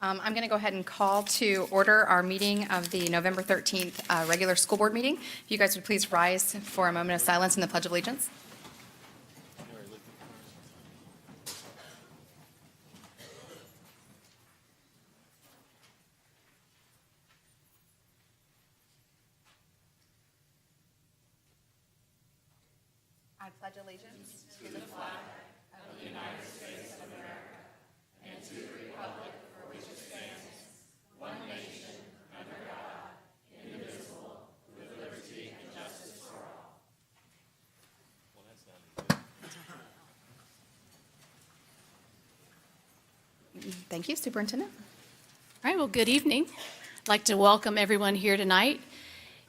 I'm going to go ahead and call to order our meeting of the November 13th regular school board meeting. If you guys would please rise for a moment of silence in the Pledge of Allegiance. I pledge allegiance to the flag of the United States of America and to the republic for which it stands, one nation, under God, indivisible, with liberty and justice for all. Thank you, Superintendent. All right, well, good evening. I'd like to welcome everyone here tonight.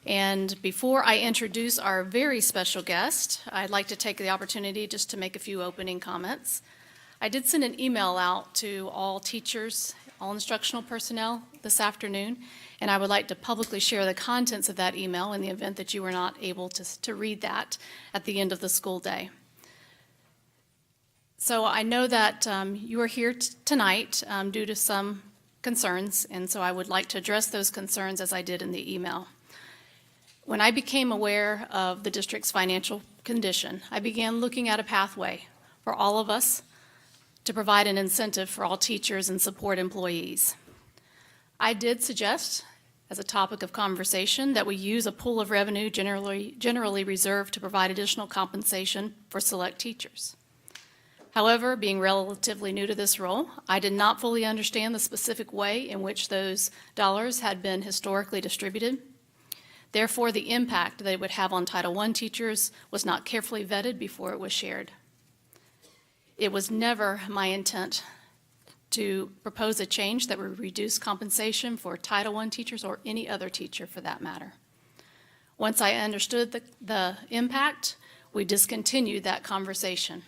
And before I introduce our very special guest, I'd like to take the opportunity just to make a few opening comments. I did send an email out to all teachers, all instructional personnel this afternoon, and I would like to publicly share the contents of that email in the event that you were not able to read that at the end of the school day. So I know that you are here tonight due to some concerns, and so I would like to address those concerns as I did in the email. When I became aware of the district's financial condition, I began looking at a pathway for all of us to provide an incentive for all teachers and support employees. I did suggest, as a topic of conversation, that we use a pool of revenue generally reserved to provide additional compensation for select teachers. However, being relatively new to this role, I did not fully understand the specific way in which those dollars had been historically distributed. Therefore, the impact they would have on Title I teachers was not carefully vetted before it was shared. It was never my intent to propose a change that would reduce compensation for Title I teachers or any other teacher for that matter. Once I understood the impact, we discontinued that conversation.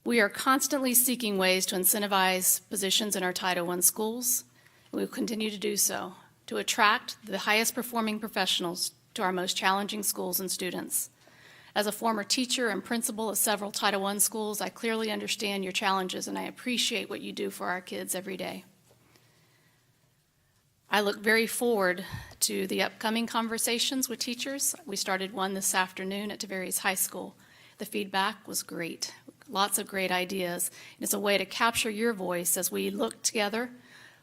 We are constantly seeking ways to incentivize positions in our Title I schools. We will continue to do so, to attract the highest performing professionals to our most challenging schools and students. As a former teacher and principal of several Title I schools, I clearly understand your challenges and I appreciate what you do for our kids every day. I look very forward to the upcoming conversations with teachers. We started one this afternoon at Tavares High School. The feedback was great, lots of great ideas. And it's a way to capture your voice as we look together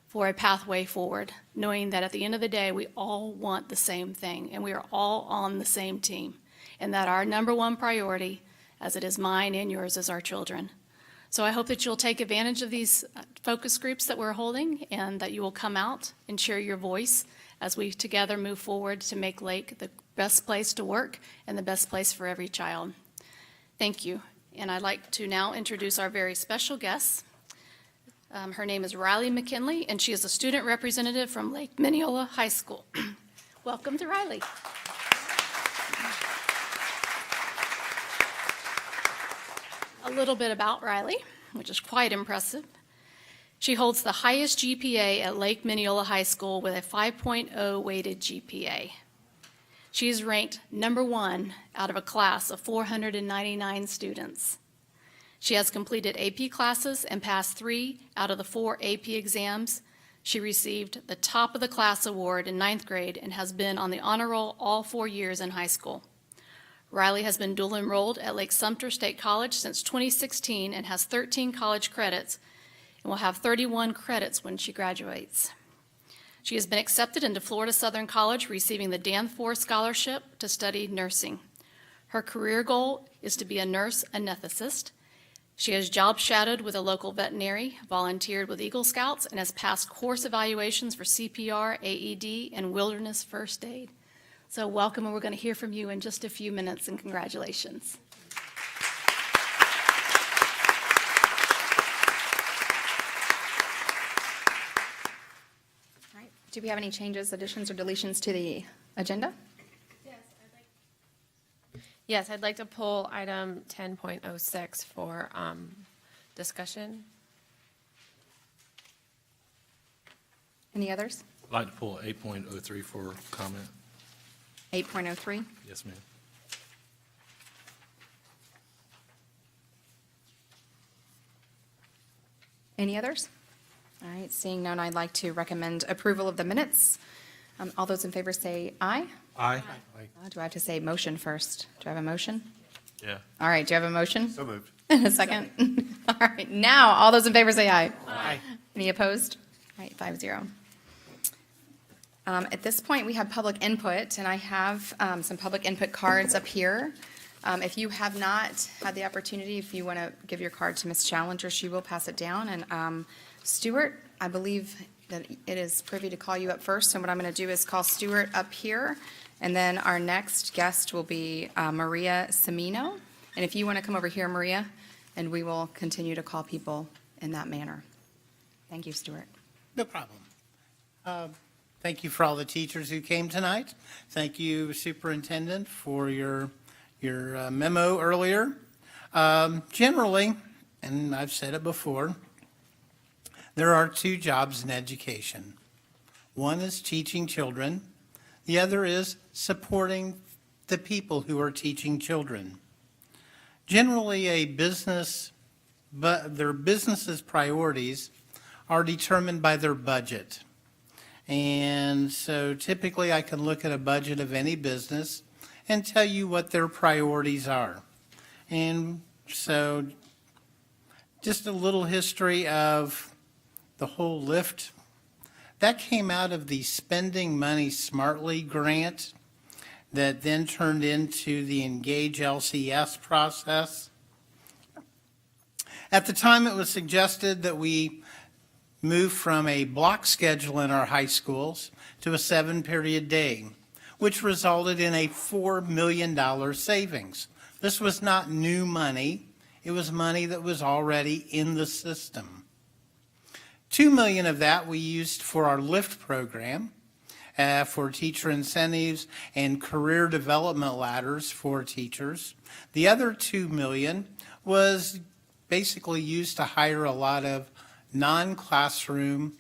for a pathway forward, knowing that at the end of the day, we all want the same thing, and we are all on the same team, and that our number one priority, as it is mine and yours, is our children. So I hope that you'll take advantage of these focus groups that we're holding, and that you will come out and share your voice as we together move forward to make Lake the best place to work and the best place for every child. Thank you. And I'd like to now introduce our very special guest. Her name is Riley McKinley, and she is a student representative from Lake Minneola High School. Welcome to Riley. A little bit about Riley, which is quite impressive. She holds the highest GPA at Lake Minneola High School with a 5.0 weighted GPA. She is ranked number 1 out of a class of 499 students. She has completed AP classes and passed 3 out of the 4 AP exams. She received the top of the class award in 9th grade and has been on the honor roll all 4 years in high school. Riley has been dual enrolled at Lake Sumter State College since 2016 and has 13 college credits and will have 31 credits when she graduates. She has been accepted into Florida Southern College, receiving the Danforth Scholarship to study nursing. Her career goal is to be a nurse anesthetist. She has job shadowed with a local veterinary, volunteered with Eagle Scouts, and has passed course evaluations for CPR, AED, and wilderness first aid. So welcome, and we're going to hear from you in just a few minutes, and congratulations. All right. Do we have any changes, additions, or deletions to the agenda? Yes, I'd like to pull item 10.06 for discussion. Any others? I'd like to pull 8.03 for comment. 8.03. Yes, ma'am. Any others? All right, seeing none, I'd like to recommend approval of the minutes. All those in favor say aye. Aye. Do I have to say motion first? Do I have a motion? Yeah. All right, do you have a motion? So moved. And a second? All right, now, all those in favor say aye. Aye. Any opposed? All right, 5-0. At this point, we have public input, and I have some public input cards up here. If you have not had the opportunity, if you want to give your card to Ms. Challenger, she will pass it down. And Stuart, I believe that it is privy to call you up first, and what I'm going to do is call Stuart up here, and then our next guest will be Maria Semino. And if you want to come over here, Maria, and we will continue to call people in that manner. Thank you, Stuart. No problem. Thank you for all the teachers who came tonight. Thank you, Superintendent, for your memo earlier. Generally, and I've said it before, there are two jobs in education. One is teaching children. The other is supporting the people who are teaching children. Generally, their business's priorities are determined by their budget. And so typically I can look at a budget of any business and tell you what their priorities are. And so just a little history of the whole LIFT. That came out of the Spending Money Smartly grant that then turned into the Engage LCS process. At the time, it was suggested that we move from a block schedule in our high schools to a 7-period day, which resulted in a $4 million savings. This was not new money. It was money that was already in the system. $2 million of that we used for our LIFT program, for teacher incentives and career development ladders for teachers. The other $2 million was basically used to hire a lot of non-classroom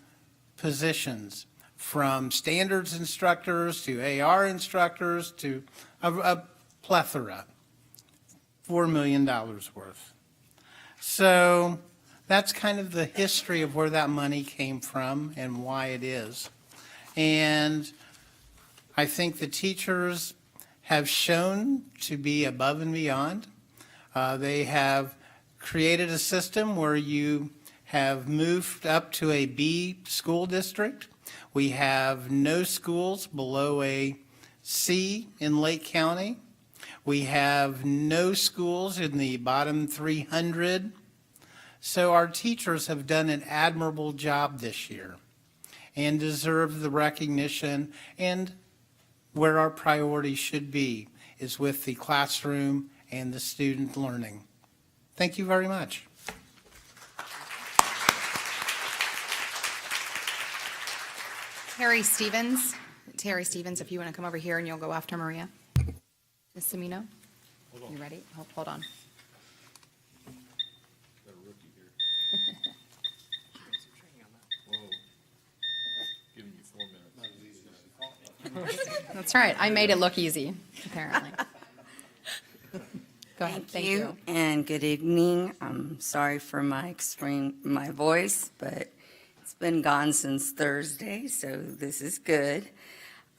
positions, from standards instructors to AR instructors to a plethora, $4 million worth. So that's kind of the history of where that money came from and why it is. And I think the teachers have shown to be above and beyond. They have created a system where you have moved up to a B school district. We have no schools below a C in Lake County. We have no schools in the bottom 300. So our teachers have done an admirable job this year and deserve the recognition, and where our priority should be is with the classroom and the student learning. Thank you very much. Terry Stevens, if you want to come over here and you'll go after Maria. Ms. Semino, you ready? Hold on. That's right. I made it look easy, apparently. Go ahead. Thank you. And good evening. I'm sorry for my voice, but it's been gone since Thursday, so this is good.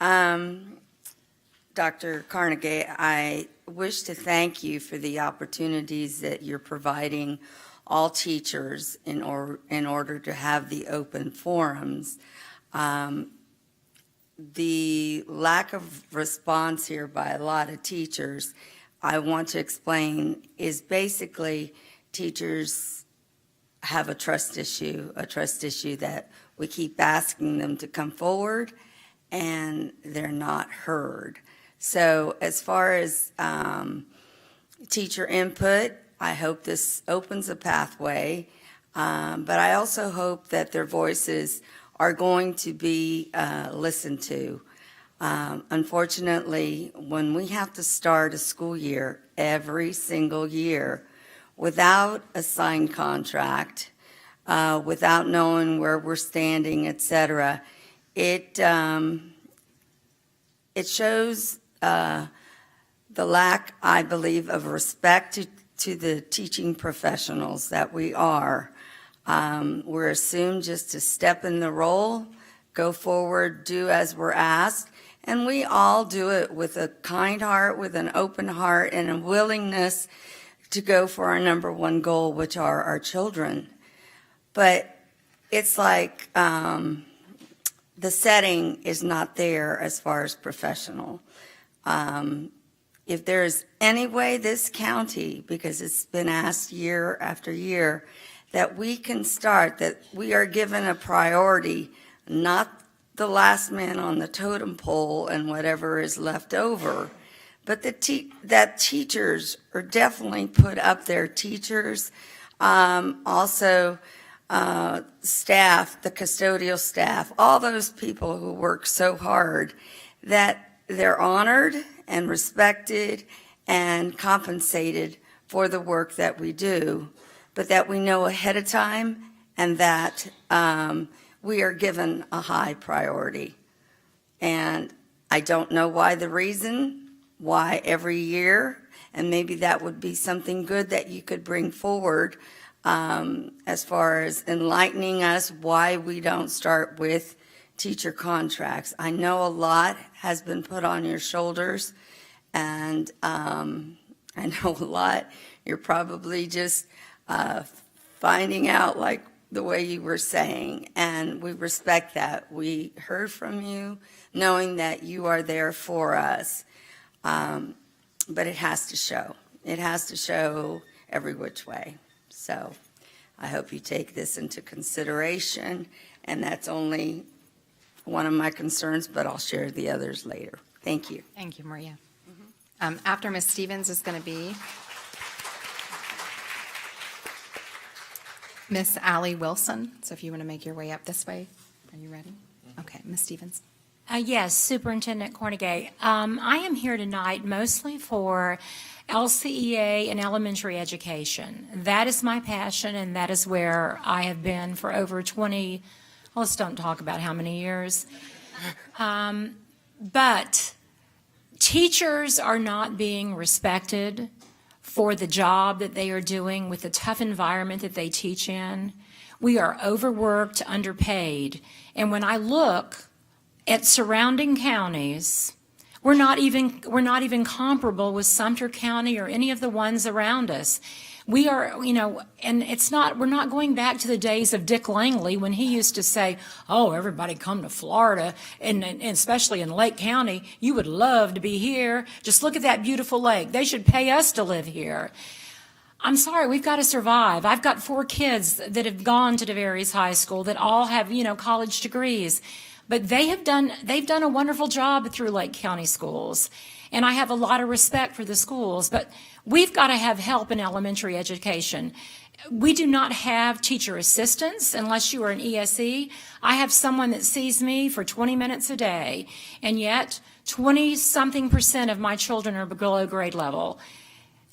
Dr. Carnegie, I wish to thank you for the opportunities that you're providing all teachers in order to have the open forums. The lack of response here by a lot of teachers, I want to explain, is basically teachers have a trust issue that we keep asking them to come forward and they're not heard. So as far as teacher input, I hope this opens a pathway, but I also hope that their voices are going to be listened to. Unfortunately, when we have to start a school year every single year without a signed contract, without knowing where we're standing, et cetera, it shows the lack, I believe, of respect to the teaching professionals that we are. We're assumed just to step in the role, go forward, do as we're asked, and we all do it with a kind heart, with an open heart, and a willingness to go for our number one goal, which are our children. But it's like the setting is not there as far as professional. If there's any way this county, because it's been asked year after year, that we can start, that we are given a priority, not the last man on the totem pole and whatever is left over, but that teachers are definitely put up there, teachers, also staff, the custodial staff, all those people who work so hard, that they're honored and respected and compensated for the work that we do, but that we know ahead of time and that we are given a high priority. And I don't know why every year, and maybe that would be something good that you could bring forward as far as enlightening us why we don't start with teacher contracts. I know a lot has been put on your shoulders, and I know a lot you're probably just finding out, like the way you were saying, and we respect that. We heard from you knowing that you are there for us, but it has to show. It has to show every which way. So I hope you take this into consideration, and that's only one of my concerns, but I'll share the others later. Thank you. Thank you, Maria. After Ms. Stevens is going to be Miss Allie Wilson. So if you want to make your way up this way, are you ready? Okay, Ms. Stevens. Yes, Superintendent Cornegay. I am here tonight mostly for LCEA and elementary education. That is my passion, and that is where I have been for over 20, well, let's don't talk about how many years. But teachers are not being respected for the job that they are doing with the tough environment that they teach in. We are overworked, underpaid. And when I look at surrounding counties, we're not even comparable with Sumter County or any of the ones around us. We are, and we're not going back to the days of Dick Langley when he used to say, oh, everybody come to Florida, and especially in Lake County, you would love to be here. Just look at that beautiful lake. They should pay us to live here. I'm sorry, we've got to survive. I've got 4 kids that have gone to DeVary's High School that all have, college degrees. But they've done a wonderful job through Lake County schools. And I have a lot of respect for the schools, but we've got to have help in elementary education. We do not have teacher assistants unless you are an ESE. I have someone that sees me for 20 minutes a day, and yet 20-something% of my children are below grade level.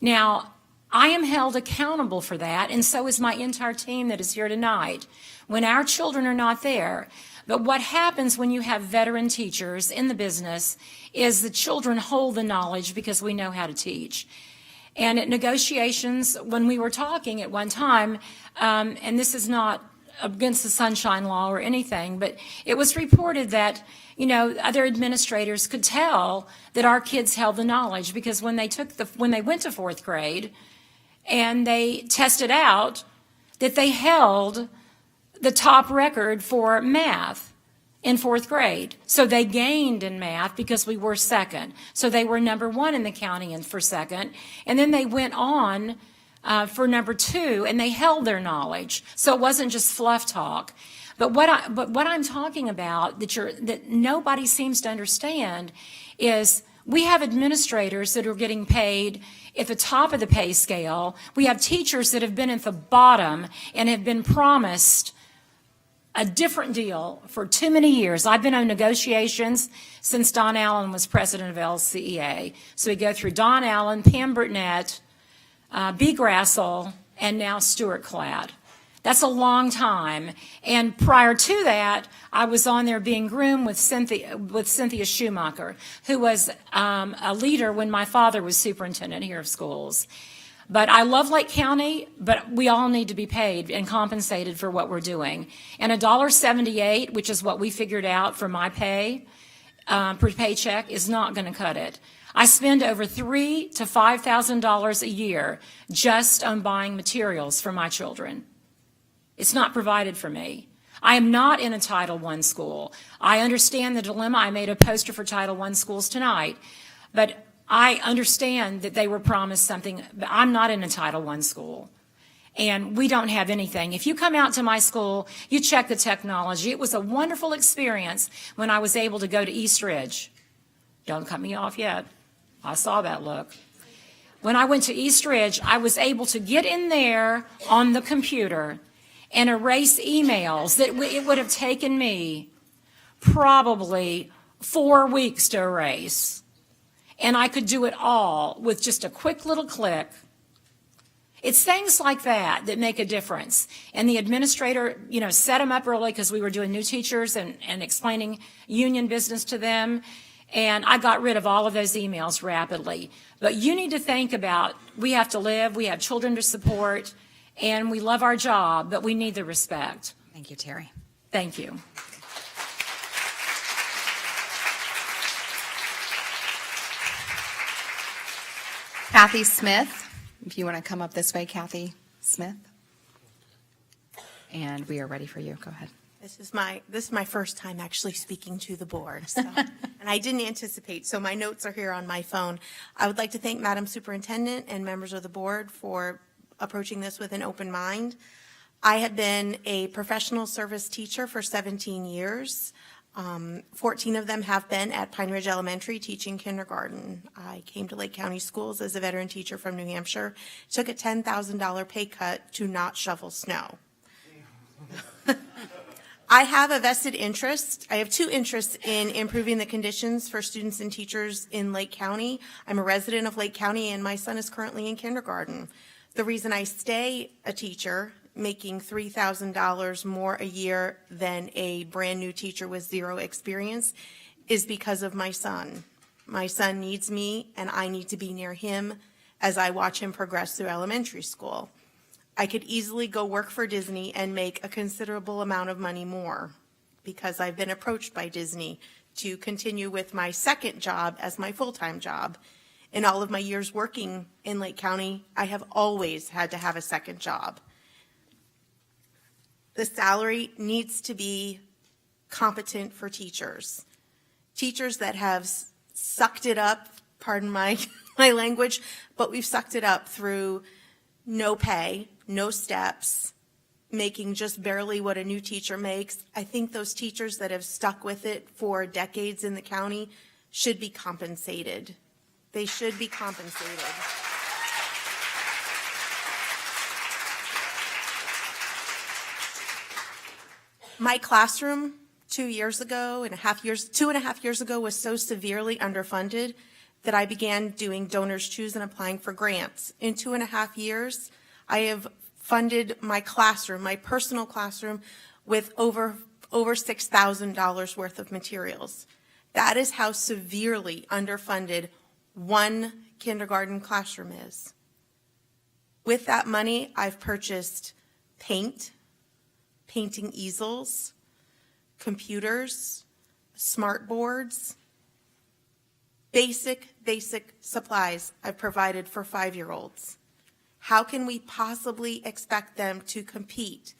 Now, I am held accountable for that, and so is my entire team that is here tonight, when our children are not there. But what happens when you have veteran teachers in the business is the children hold the knowledge because we know how to teach. And at negotiations, when we were talking at one time, and this is not against the Sunshine Law or anything, but it was reported that, other administrators could tell that our kids held the knowledge because when they went to 4th grade and they tested out that they held the top record for math in 4th grade. So they gained in math because we were second. So they were number 1 in the county for second. And then they went on for number 2, and they held their knowledge. So it wasn't just fluff talk. But what I'm talking about that nobody seems to understand is we have administrators that are getting paid at the top of the pay scale. We have teachers that have been at the bottom and have been promised a different deal for too many years. I've been on negotiations since Don Allen was president of LCEA. So we go through Don Allen, Pam Burnett, B. Grassel, and now Stuart Cladd. That's a long time. And prior to that, I was on there being groomed with Cynthia Schumacher, who was a leader when my father was superintendent here of schools. But I love Lake County, but we all need to be paid and compensated for what we're doing. And $1.78, which is what we figured out for my pay, per paycheck, is not going to cut it. I spend over $3,000 to $5,000 a year just on buying materials for my children. It's not provided for me. I am not in a Title I school. I understand the dilemma. I made a poster for Title I schools tonight, but I understand that they were promised something, but I'm not in a Title I school. And we don't have anything. If you come out to my school, you check the technology. It was a wonderful experience when I was able to go to East Ridge. Don't cut me off yet. I saw that look. When I went to East Ridge, I was able to get in there on the computer and erase emails that it would have taken me probably 4 weeks to erase. And I could do it all with just a quick little click. It's things like that that make a difference. And the administrator, set them up early because we were doing new teachers and explaining union business to them. And I got rid of all of those emails rapidly. But you need to think about, we have to live, we have children to support, and we love our job, but we need the respect. Thank you, Terry. Thank you. Kathy Smith, if you want to come up this way, Kathy Smith. And we are ready for you. Go ahead. This is my first time actually speaking to the board, so, and I didn't anticipate, so my notes are here on my phone. I would like to thank Madam Superintendent and members of the board for approaching this with an open mind. I have been a professional service teacher for 17 years. 14 of them have been at Pine Ridge Elementary teaching kindergarten. I came to Lake County Schools as a veteran teacher from New Hampshire, took a $10,000 pay cut to not shovel snow. I have a vested interest. I have two interests in improving the conditions for students and teachers in Lake County. I'm a resident of Lake County, and my son is currently in kindergarten. The reason I stay a teacher, making $3,000 more a year than a brand-new teacher with zero experience, is because of my son. My son needs me, and I need to be near him as I watch him progress through elementary school. I could easily go work for Disney and make a considerable amount of money more because I've been approached by Disney to continue with my second job as my full-time job. In all of my years working in Lake County, I have always had to have a second job. The salary needs to be competent for teachers. Teachers that have sucked it up, pardon my language, but we've sucked it up through no pay, no steps, making just barely what a new teacher makes. I think those teachers that have stuck with it for decades in the county should be compensated. They should be compensated. My classroom 2.5 years ago was so severely underfunded that I began doing Donors Choose and applying for grants. In 2.5 years, I have funded my classroom, my personal classroom, with over $6,000 worth of materials. That is how severely underfunded one kindergarten classroom is. With that money, I've purchased paint, painting easels, computers, smart boards, basic supplies I've provided for 5-year-olds. How can we possibly expect them to compete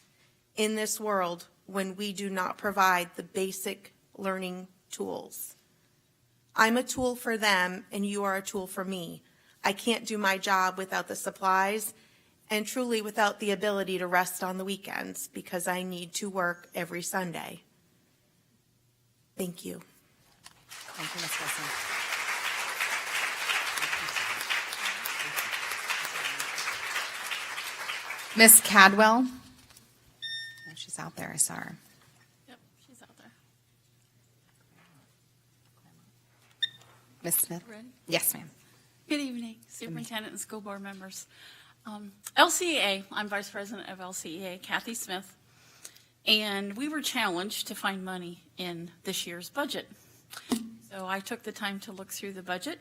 in this world when we do not provide the basic learning tools? I'm a tool for them, and you are a tool for me. I can't do my job without the supplies and truly without the ability to rest on the weekends because I need to work every Sunday. Thank you. Thank you, Ms. Wilson. Ms. Cadwell? Oh, she's out there, I saw her. Yep, she's out there. Ms. Smith? Ready? Yes, ma'am. Good evening, Superintendent and school board members. LCEA, I'm Vice President of LCEA, Kathy Smith, and we were challenged to find money in this year's budget. So I took the time to look through the budget,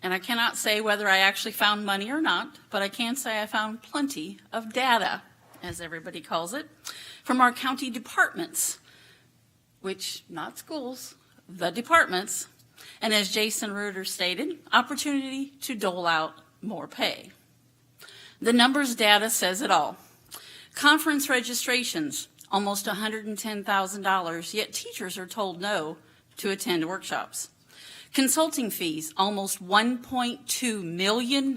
And I cannot say whether I actually found money or not, but I can say I found plenty of data, as everybody calls it, from our county departments, which, not schools, the departments, and as Jason Reuter stated, opportunity to dole out more pay. The numbers data says it all. Conference registrations, almost $110,000, yet teachers are told no to attend workshops. Consulting fees, almost $1.2 million.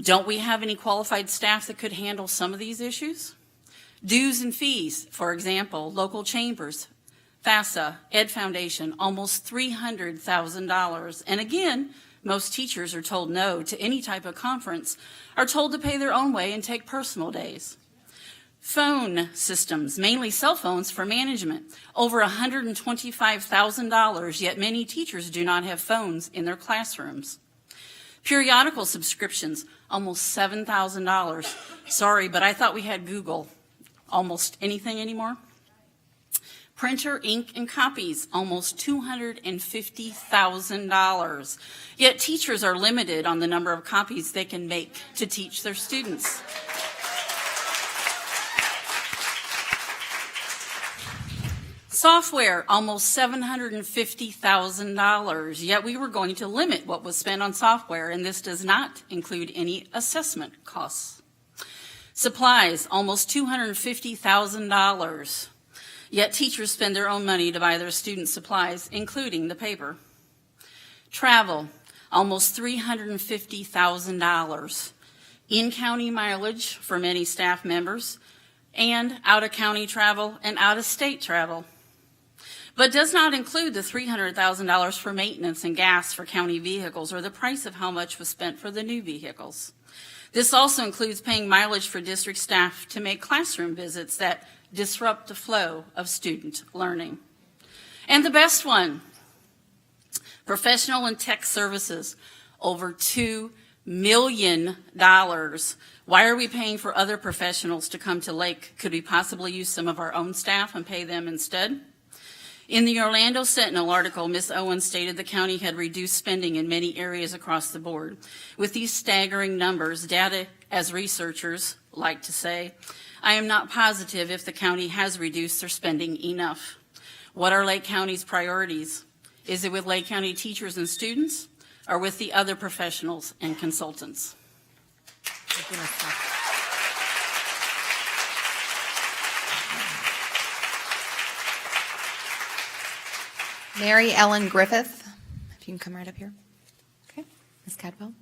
Don't we have any qualified staff that could handle some of these issues? Dues and fees, for example, local chambers, FAFSA, Ed Foundation, almost $300,000. And again, most teachers are told no to any type of conference, are told to pay their own way and take personal days. Phone systems, mainly cell phones for management, over $125,000, yet many teachers do not have phones in their classrooms. Periodical subscriptions, almost $7,000. Sorry, but I thought we had Google. Almost anything anymore? Printer, ink, and copies, almost $250,000. Yet teachers are limited on the number of copies they can make to teach their students. Software, almost $750,000, yet we were going to limit what was spent on software, and this does not include any assessment costs. Supplies, almost $250,000, yet teachers spend their own money to buy their students' supplies, including the paper. Travel, almost $350,000. In-county mileage for many staff members, and out-of-county travel and out-of-state travel. But does not include the $300,000 for maintenance and gas for county vehicles or the price of how much was spent for the new vehicles. This also includes paying mileage for district staff to make classroom visits that disrupt the flow of student learning. And the best one, professional and tech services, over $2 million. Why are we paying for other professionals to come to Lake? Could we possibly use some of our own staff and pay them instead? In the Orlando Sentinel article, Ms. Owens stated the county had reduced spending in many areas across the board. With these staggering numbers, data, as researchers like to say, I am not positive if the county has reduced their spending enough. What are Lake County's priorities? Is it with Lake County teachers and students, or with the other professionals and consultants? Mary Ellen Griffith, if you can come right up here. Okay, Ms. Cadwell.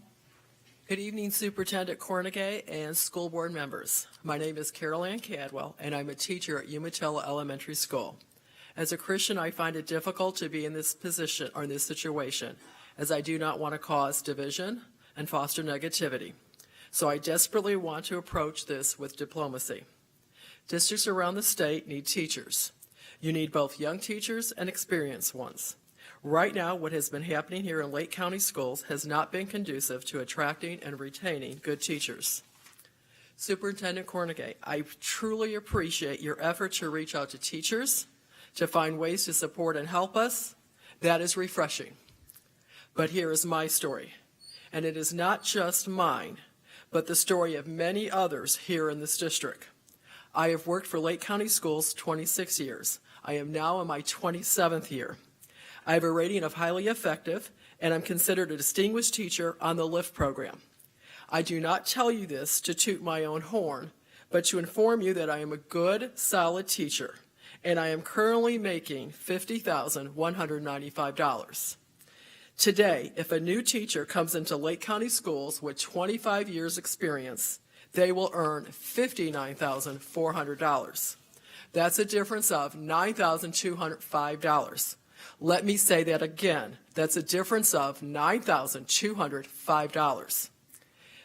Good evening, Superintendent Cornegay and school board members. My name is Carol Ann Cadwell, and I'm a teacher at Umatilla Elementary School. As a Christian, I find it difficult to be in this position or in this situation, as I do not want to cause division and foster negativity. So I desperately want to approach this with diplomacy. Districts around the state need teachers. You need both young teachers and experienced ones. Right now, what has been happening here in Lake County schools has not been conducive to attracting and retaining good teachers. Superintendent Cornegay, I truly appreciate your effort to reach out to teachers, to find ways to support and help us. That is refreshing. But here is my story, and it is not just mine, but the story of many others here in this district. I have worked for Lake County Schools 26 years. I am now in my 27th year. I have a rating of highly effective, and I'm considered a distinguished teacher on the LIFT program. I do not tell you this to toot my own horn, but to inform you that I am a good, solid teacher, and I am currently making $50,195. Today, if a new teacher comes into Lake County Schools with 25 years experience, they will earn $59,400. That's a difference of $9,205. Let me say that again. That's a difference of $9,205.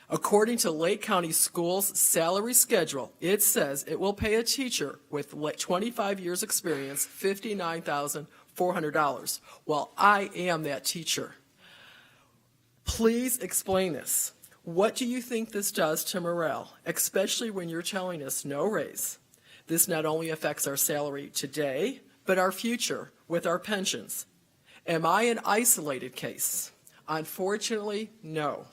According to Lake County Schools' salary schedule, it says it will pay a teacher with 25 years experience $59,400. Well, I am that teacher. Please explain this. What do you think this does to morale, especially when you're telling us no raise? This not only affects our salary today, but our future with our pensions. Am I an isolated case? Unfortunately, no.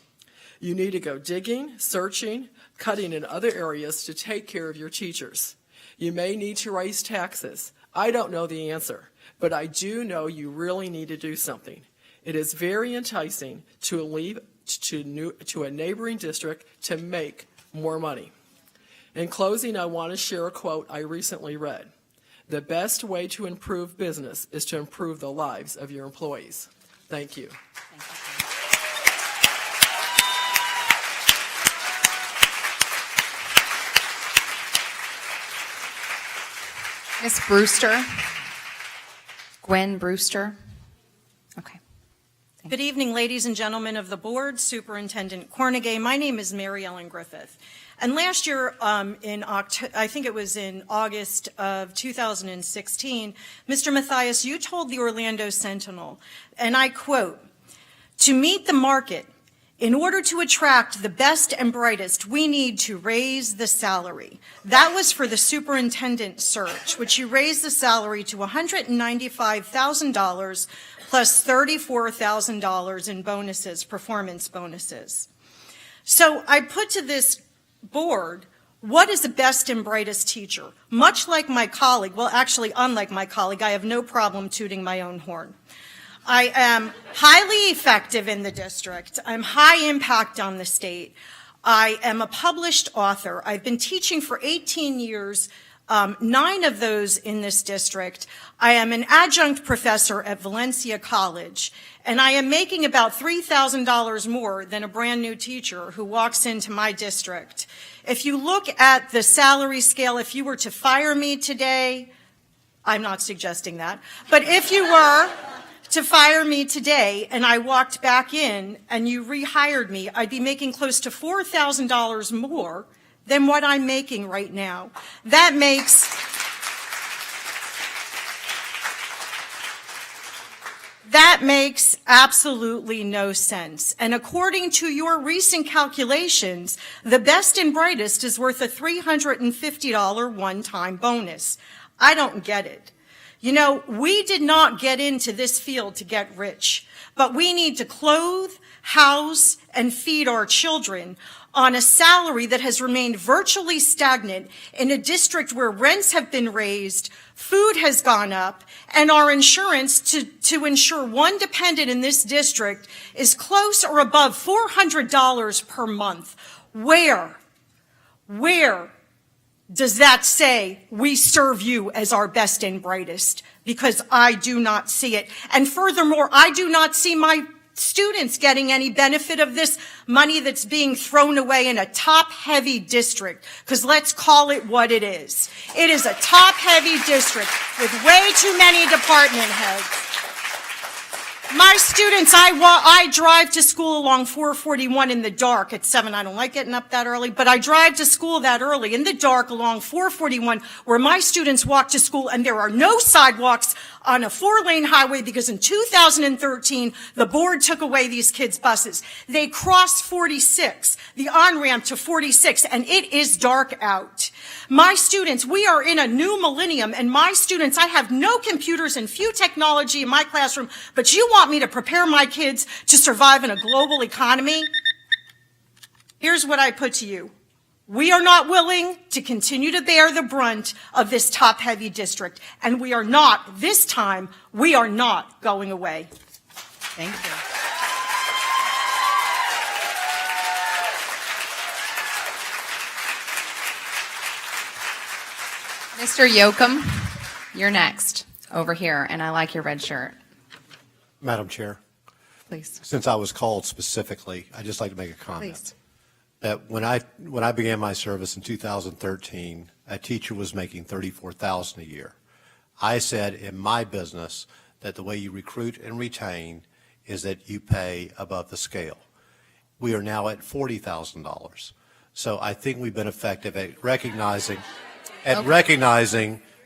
You need to go digging, searching, cutting in other areas to take care of your teachers. You may need to raise taxes. I don't know the answer, but I do know you really need to do something. It is very enticing to leave to a neighboring district to make more money. In closing, I want to share a quote I recently read. The best way to improve business is to improve the lives of your employees. Thank you. Ms. Brewster? Gwen Brewster? Okay. Good evening, ladies and gentlemen of the board, Superintendent Cornegay. My name is Mary Ellen Griffith. And last year, I think it was in August of 2016, Mr. Mathias, you told the Orlando Sentinel, and I quote, "To meet the market, in order to attract the best and brightest, we need to raise the salary." That was for the superintendent search, which you raised the salary to $195,000 plus $34,000 in bonuses, performance bonuses. So I put to this board, what is the best and brightest teacher? Much like my colleague, well, actually, unlike my colleague, I have no problem tooting my own horn. I am highly effective in the district. I'm high impact on the state. I am a published author. I've been teaching for 18 years, 9 of those in this district. I am an adjunct professor at Valencia College, and I am making about $3,000 more than a brand new teacher who walks into my district. If you look at the salary scale, if you were to fire me today, I'm not suggesting that, but if you were to fire me today and I walked back in and you rehired me, I'd be making close to $4,000 more than what I'm making right now. That makes absolutely no sense. And according to your recent calculations, the best and brightest is worth a $350 one-time bonus. I don't get it. You know, we did not get into this field to get rich, but we need to clothe, house, and feed our children on a salary that has remained virtually stagnant in a district where rents have been raised, food has gone up, and our insurance to insure one dependent in this district is close or above $400 per month. Where does that say we serve you as our best and brightest? Because I do not see it. And furthermore, I do not see my students getting any benefit of this money that's being thrown away in a top-heavy district, because let's call it what it is. It is a top-heavy district with way too many department heads. My students, I drive to school along 441 in the dark at 7. I don't like getting up that early, but I drive to school that early in the dark along 441 where my students walk to school, and there are no sidewalks on a 4-lane highway because in 2013, the board took away these kids' buses. They cross 46, the on-ramp to 46, and it is dark out. My students, we are in a new millennium, and my students, I have no computers and few technology in my classroom, but you want me to prepare my kids to survive in a global economy? Here's what I put to you. We are not willing to continue to bear the brunt of this top-heavy district, and we are not, this time, we are not going away. Thank you. Mr. Yoakum, you're next, over here, and I like your red shirt. Madam Chair, Please. since I was called specifically, I'd just like to make a comment. Please. That when I began my service in 2013, a teacher was making $34,000 a year. I said in my business that the way you recruit and retain is that you pay above the scale. We are now at $40,000. So I think we've been effective at recognizing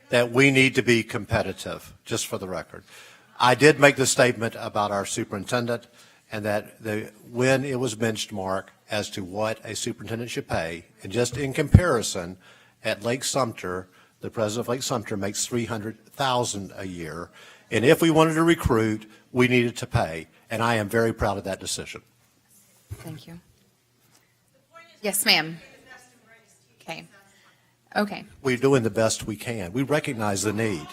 that we need to be competitive, just for the record. I did make the statement about our superintendent and that when it was benchmarked as to what a superintendent should pay, and just in comparison, at Lake Sumter, the president of Lake Sumter makes $300,000 a year, and if we wanted to recruit, we needed to pay. and I am very proud of that decision. Thank you. Yes, ma'am. Okay. Okay. We're doing the best we can. We recognize the need.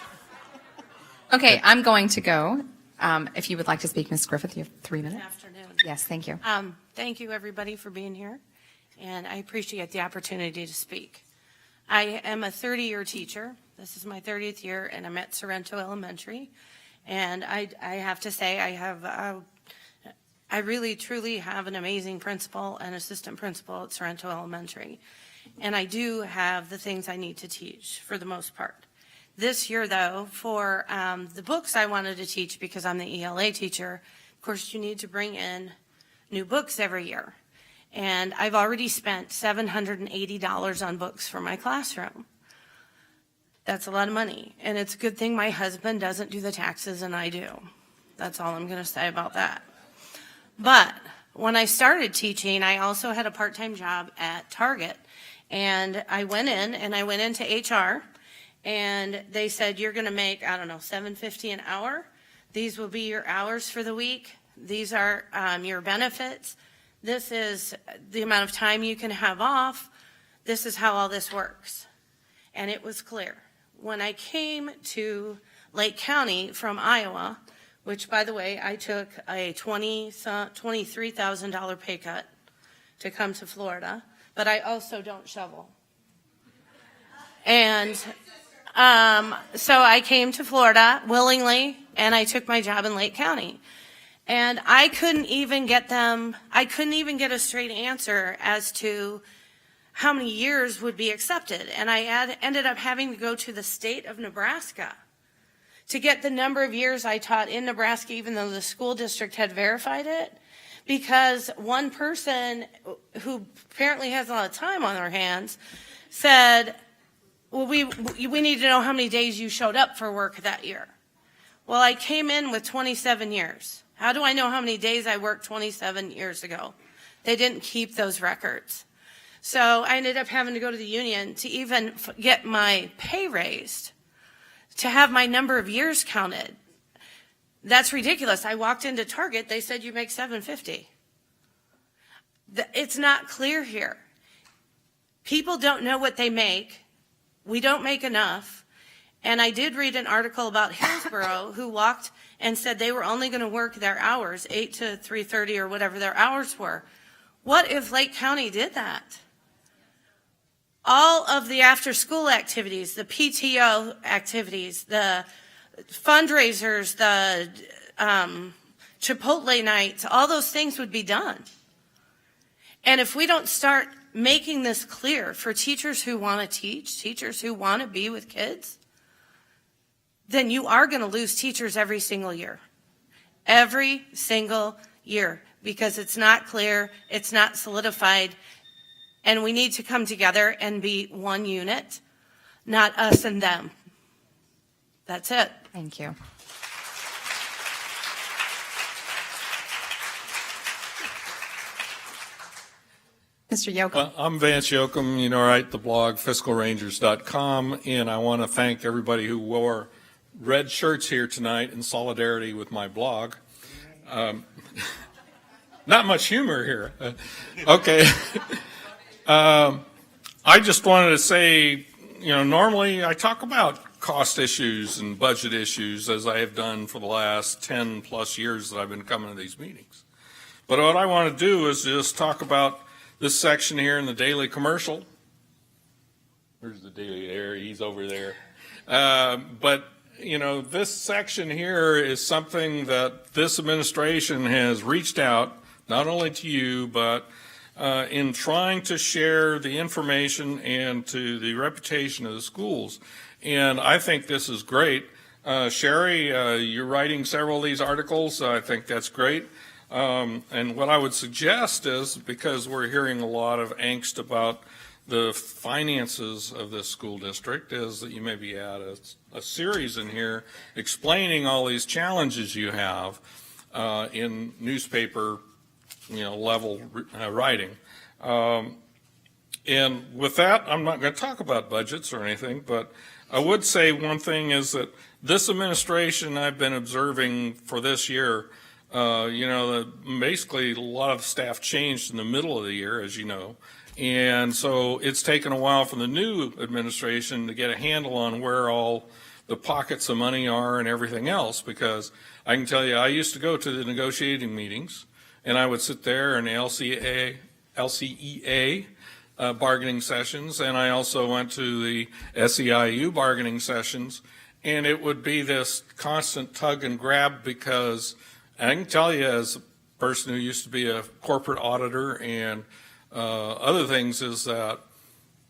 Okay, I'm going to go. If you would like to speak, Ms. Griffith, you have 3 minutes. Good afternoon. Yes, thank you. Thank you, everybody, for being here, and I appreciate the opportunity to speak. I am a 30-year teacher. This is my 30th year, and I'm at Sorrento Elementary. And I have to say, I really, truly have an amazing principal and assistant principal at Sorrento Elementary. And I do have the things I need to teach for the most part. This year, though, for the books I wanted to teach, because I'm the ELA teacher, of course, you need to bring in new books every year. And I've already spent $780 on books for my classroom. That's a lot of money. And it's a good thing my husband doesn't do the taxes and I do. That's all I'm going to say about that. But when I started teaching, I also had a part-time job at Target. And I went into HR. And they said, you're going to make, I don't know, $7.50 an hour. These will be your hours for the week. These are your benefits. This is the amount of time you can have off. This is how all this works. And it was clear. When I came to Lake County from Iowa, which, by the way, I took a $23,000 pay cut to come to Florida, but I also don't shovel. And so I came to Florida willingly, and I took my job in Lake County. And I couldn't even get a straight answer as to how many years would be accepted. And I ended up having to go to the state of Nebraska to get the number of years I taught in Nebraska, even though the school district had verified it, because one person who apparently has a lot of time on their hands said, well, we need to know how many days you showed up for work that year. Well, I came in with 27 years. How do I know how many days I worked 27 years ago? They didn't keep those records. So I ended up having to go to the union to even get my pay raised, to have my number of years counted. That's ridiculous. I walked into Target, they said you make $7.50. It's not clear here. People don't know what they make. We don't make enough. And I did read an article about Hillsborough who walked and said they were only going to work their hours, 8 to 3:30 or whatever their hours were. What if Lake County did that? All of the after-school activities, the PTO activities, the fundraisers, the Chipotle nights, all those things would be done. And if we don't start making this clear for teachers who want to teach, teachers who want to be with kids, then you are going to lose teachers every single year. Every single year, because it's not clear, it's not solidified, and we need to come together and be one unit, not us and them. That's it. Thank you. Mr. Yoakum. Well, I'm Vance Yoakum. You know, I write the blog fiscalrangers.com, and I want to thank everybody who wore red shirts here tonight in solidarity with my blog. Not much humor here. Okay. I just wanted to say, you know, normally I talk about cost issues and budget issues, as I have done for the last 10 plus years that I've been coming to these meetings. But what I want to do is just talk about this section here in the Daily Commercial. Where's the Daily there? He's over there. But, you know, this section here is something that this administration has reached out, not only to you, but in trying to share the information and to the reputation of the schools. And I think this is great. Sherry, you're writing several of these articles. I think that's great. And what I would suggest is, because we're hearing a lot of angst about the finances of this school district, is that you maybe add a series in here explaining all these challenges you have in newspaper, level writing. And with that, I'm not going to talk about budgets or anything, but I would say one thing is that this administration I've been observing for this year Basically a lot of staff changed in the middle of the year, as you know. And so it's taken a while for the new administration to get a handle on where all the pockets of money are and everything else, because I can tell you, I used to go to the negotiating meetings, and I would sit there in the LCEA bargaining sessions, and I also went to the SEIU bargaining sessions, and it would be this constant tug and grab, because I can tell you, as a person who used to be a corporate auditor and other things, is that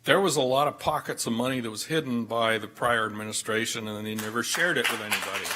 there was a lot of pockets of money that was hidden by the prior administration, and they never shared it with anybody.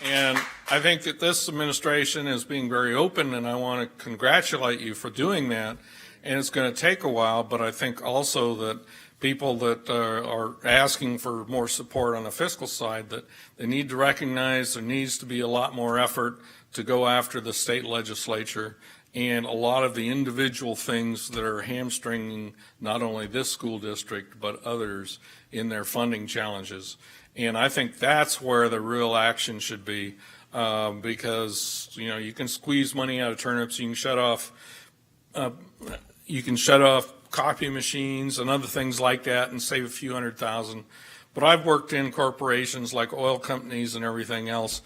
And I think that this administration is being very open, and I want to congratulate you for doing that. And it's going to take a while, but I think also that people that are asking for more support on the fiscal side, that they need to recognize there needs to be a lot more effort to go after the state legislature and a lot of the individual things that are hamstringing not only this school district but others in their funding challenges. And I think that's where the real action should be, because you can squeeze money out of turnips, you can shut off copy machines and other things like that and save a few $100,000. But I've worked in corporations like oil companies and everything else,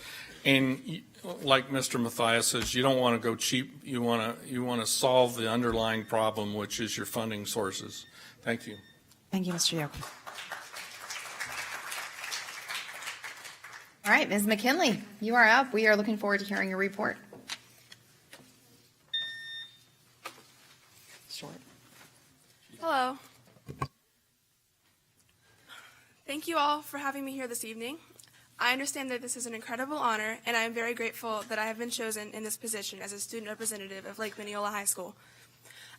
and like Mr. Mathias says, you don't want to go cheap. You want to solve the underlying problem, which is your funding sources. Thank you. Thank you, Mr. Yoakum. All right, Ms. McKinley, you are up. We are looking forward to hearing your report. Short. Hello. Thank you all for having me here this evening. I understand that this is an incredible honor, and I am very grateful that I have been chosen in this position as a student representative of Lake Minneola High School.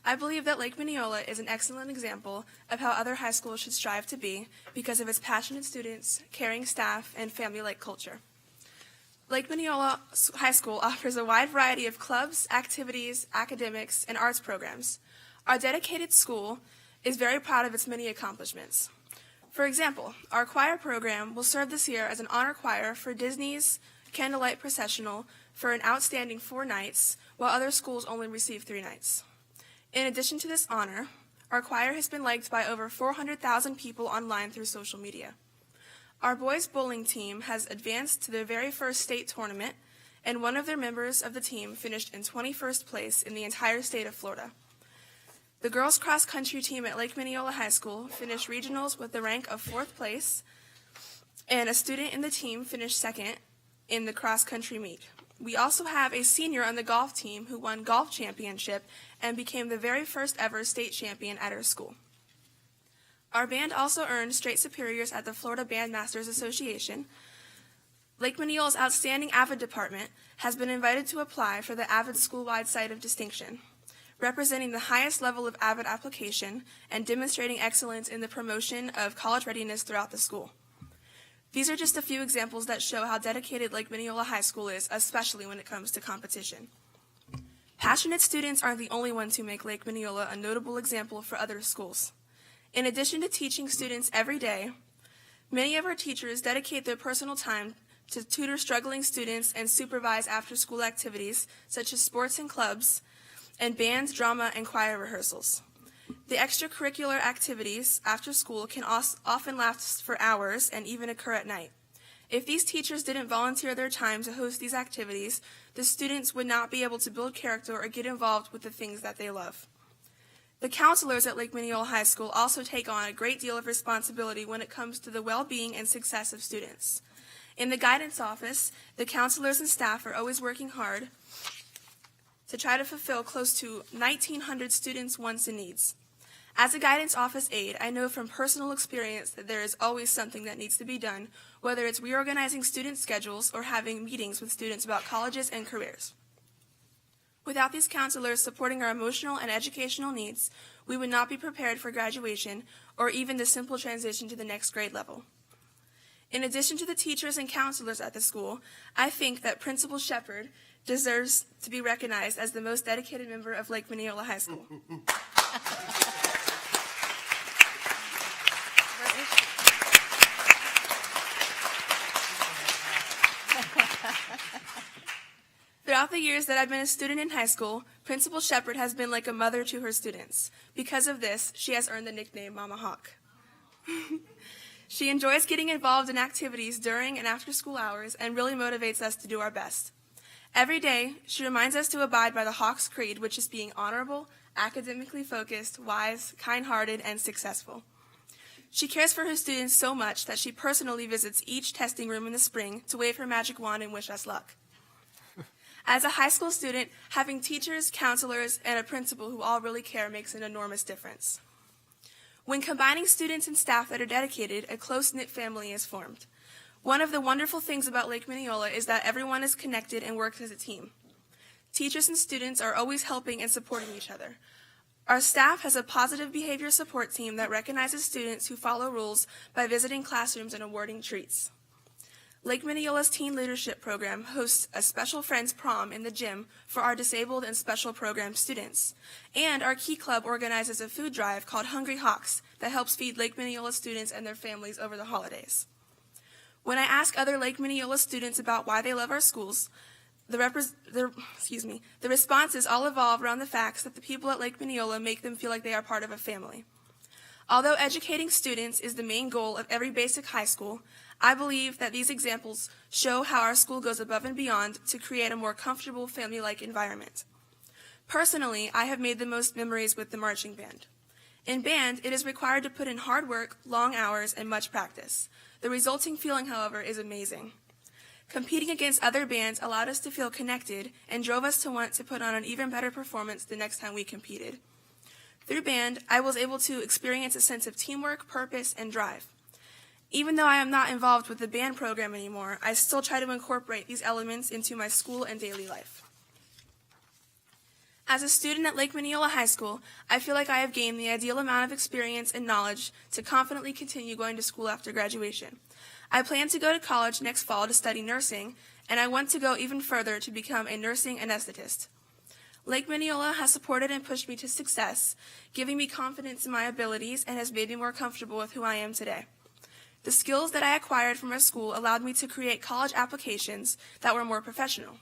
I believe that Lake Minneola is an excellent example of how other high schools should strive to be because of its passionate students, caring staff, and family-like culture. Lake Minneola High School offers a wide variety of clubs, activities, academics, and arts programs. Our dedicated school is very proud of its many accomplishments. For example, our choir program will serve this year as an honor choir for Disney's Candlelight Processional for an outstanding 4 nights, while other schools only receive 3 nights. In addition to this honor, our choir has been liked by over 400,000 people online through social media. Our boys bowling team has advanced to their very first state tournament, and one of their members of the team finished in 21st place in the entire state of Florida. The girls cross country team at Lake Minneola High School finished regionals with the rank of 4th place, and a student in the team finished 2nd in the cross country meet. We also have a senior on the golf team who won golf championship and became the very first ever state champion at our school. Our band also earned straight superiors at the Florida Bandmasters Association. Lake Minneola's outstanding AVID department has been invited to apply for the AVID School-Wide Site of Distinction, representing the highest level of AVID application and demonstrating excellence in the promotion of college readiness throughout the school. These are just a few examples that show how dedicated Lake Minneola High School is, especially when it comes to competition. Passionate students aren't the only ones who make Lake Minneola a notable example for other schools. In addition to teaching students every day, many of our teachers dedicate their personal time to tutor struggling students and supervise after-school activities such as sports and clubs, and band, drama, and choir rehearsals. The extracurricular activities after school can often last for hours and even occur at night. If these teachers didn't volunteer their time to host these activities, the students would not be able to build character or get involved with the things that they love. The counselors at Lake Minneola High School also take on a great deal of responsibility when it comes to the well-being and success of students. In the guidance office, the counselors and staff are always working hard to try to fulfill close to 1,900 students' wants and needs. As a guidance office aide, I know from personal experience that there is always something that needs to be done, whether it's reorganizing student schedules or having meetings with students about colleges and careers. Without these counselors supporting our emotional and educational needs, we would not be prepared for graduation or even the simple transition to the next grade level. In addition to the teachers and counselors at the school, I think that Principal Shepard deserves to be recognized as the most dedicated member of Lake Minneola High School. Throughout the years that I've been a student in high school, Principal Shepard has been like a mother to her students. Because of this, she has earned the nickname Mama Hawk. She enjoys getting involved in activities during and after school hours and really motivates us to do our best. Every day, she reminds us to abide by the Hawk's creed, which is being honorable, academically focused, wise, kind-hearted, and successful. She cares for her students so much that she personally visits each testing room in the spring to wave her magic wand and wish us luck. As a high school student, having teachers, counselors, and a principal who all really care makes an enormous difference. When combining students and staff that are dedicated, a close-knit family is formed. One of the wonderful things about Lake Minneola is that everyone is connected and works as a team. Teachers and students are always helping and supporting each other. Our staff has a positive behavior support team that recognizes students who follow rules by visiting classrooms and awarding treats. Lake Minneola's Teen Leadership Program hosts a Special Friends Prom in the gym for our disabled and special program students. And our Key Club organizes a food drive called Hungry Hawks that helps feed Lake Minneola students and their families over the holidays. When I ask other Lake Minneola students about why they love our schools, the responses all evolve around the facts that the people at Lake Minneola make them feel like they are part of a family. Although educating students is the main goal of every basic high school, I believe that these examples show how our school goes above and beyond to create a more comfortable family-like environment. Personally, I have made the most memories with the marching band. In band, it is required to put in hard work, long hours, and much practice. The resulting feeling, however, is amazing. Competing against other bands allowed us to feel connected and drove us to want to put on an even better performance the next time we competed. Through band, I was able to experience a sense of teamwork, purpose, and drive. Even though I am not involved with the band program anymore, I still try to incorporate these elements into my school and daily life. As a student at Lake Minneola High School, I feel like I have gained the ideal amount of experience and knowledge to confidently continue going to school after graduation. I plan to go to college next fall to study nursing, and I want to go even further to become a nursing anesthetist. Lake Minneola has supported and pushed me to success, giving me confidence in my abilities and has made me more comfortable with who I am today. The skills that I acquired from our school allowed me to create college applications that were more professional.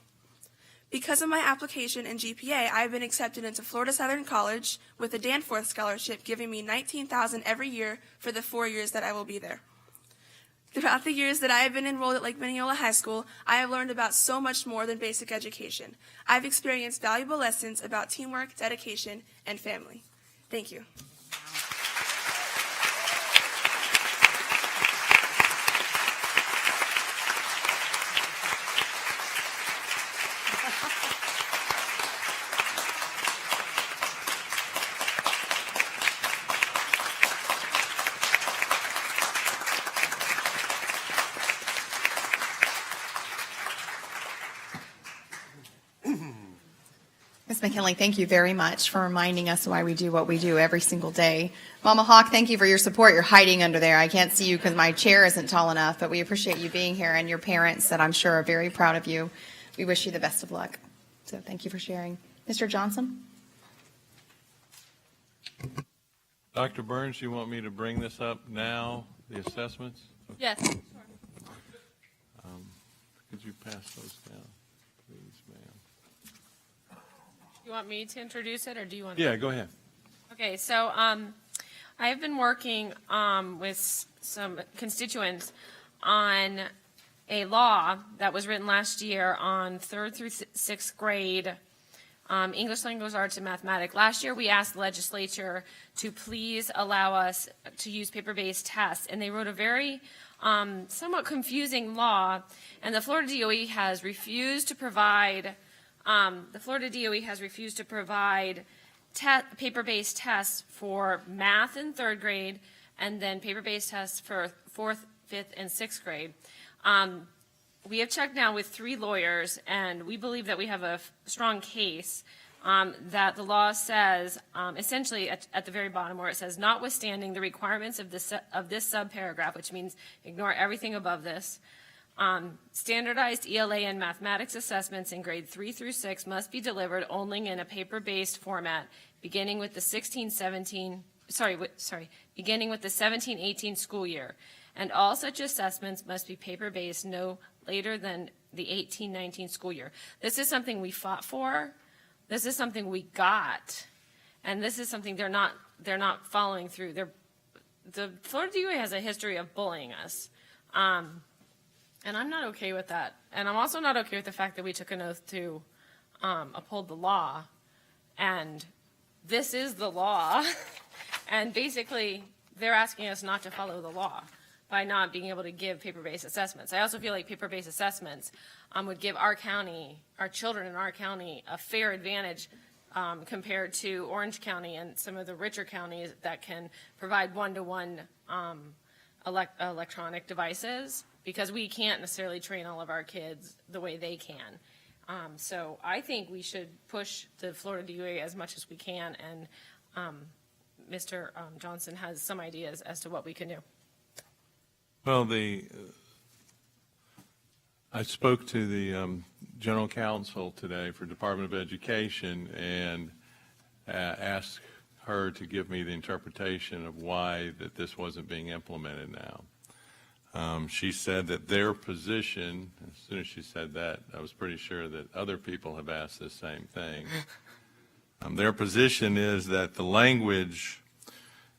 Because of my application and GPA, I have been accepted into Florida Southern College with a Danforth Scholarship, giving me $19,000 every year for the 4 years that I will be there. Throughout the years that I have been enrolled at Lake Minneola High School, I have learned about so much more than basic education. I've experienced valuable lessons about teamwork, dedication, and family. Thank you. Ms. McKinley, thank you very much for reminding us why we do what we do every single day. Mama Hawk, thank you for your support. You're hiding under there. I can't see you because my chair isn't tall enough, but we appreciate you being here and your parents that I'm sure are very proud of you. We wish you the best of luck. So thank you for sharing. Mr. Johnson? Dr. Burns, you want me to bring this up now, the assessments? Yes. Could you pass those down, please, ma'am? You want me to introduce it, or do you want? Yeah, go ahead. Okay, so I have been working with some constituents on a law that was written last year on 3rd through 6th grade English language arts and mathematics. Last year, we asked the legislature to please allow us to use paper-based tests, and they wrote a very somewhat confusing law, and the Florida DOE has refused to provide paper-based tests for math in 3rd grade, and then paper-based tests for 4th, 5th, and 6th grade. We have checked now with 3 lawyers, and we believe that we have a strong case that the law says, essentially at the very bottom where it says, notwithstanding the requirements of this subparagraph, which means ignore everything above this, standardized ELA and mathematics assessments in grade 3 through 6 must be delivered only in a paper-based format, beginning with the 17-18 school year. And all such assessments must be paper-based no later than the 18-19 school year. This is something we fought for. This is something we got. And this is something they're not following through. The Florida DOE has a history of bullying us. And I'm not okay with that. And I'm also not okay with the fact that we took an oath to uphold the law. And this is the law. And basically, they're asking us not to follow the law by not being able to give paper-based assessments. I also feel like paper-based assessments would give our county, our children in our county, a fair advantage compared to Orange County and some of the richer counties that can provide one-to-one electronic devices, because we can't necessarily train all of our kids the way they can. So I think we should push the Florida DOE as much as we can, and Mr. Johnson has some ideas as to what we can do. Well, I spoke to the general counsel today for Department of Education and asked her to give me the interpretation of why that this wasn't being implemented now. She said that their position, as soon as she said that, I was pretty sure that other people have asked the same thing. Their position is that the language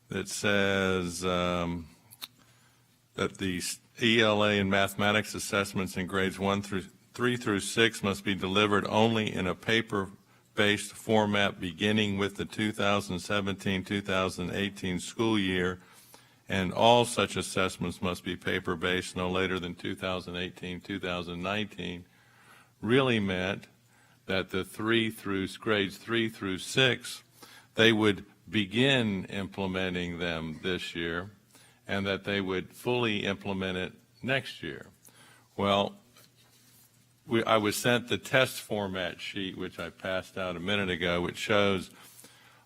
that says that the ELA and mathematics assessments in grades 3 through 6 must be delivered only in a paper-based format beginning with the 2017-2018 school year, and all such assessments must be paper-based no later than 2018-2019, really meant that the grades 3 through 6, they would begin implementing them this year, and that they would fully implement it next year. Well, I was sent the test format sheet, which I passed out a minute ago, which shows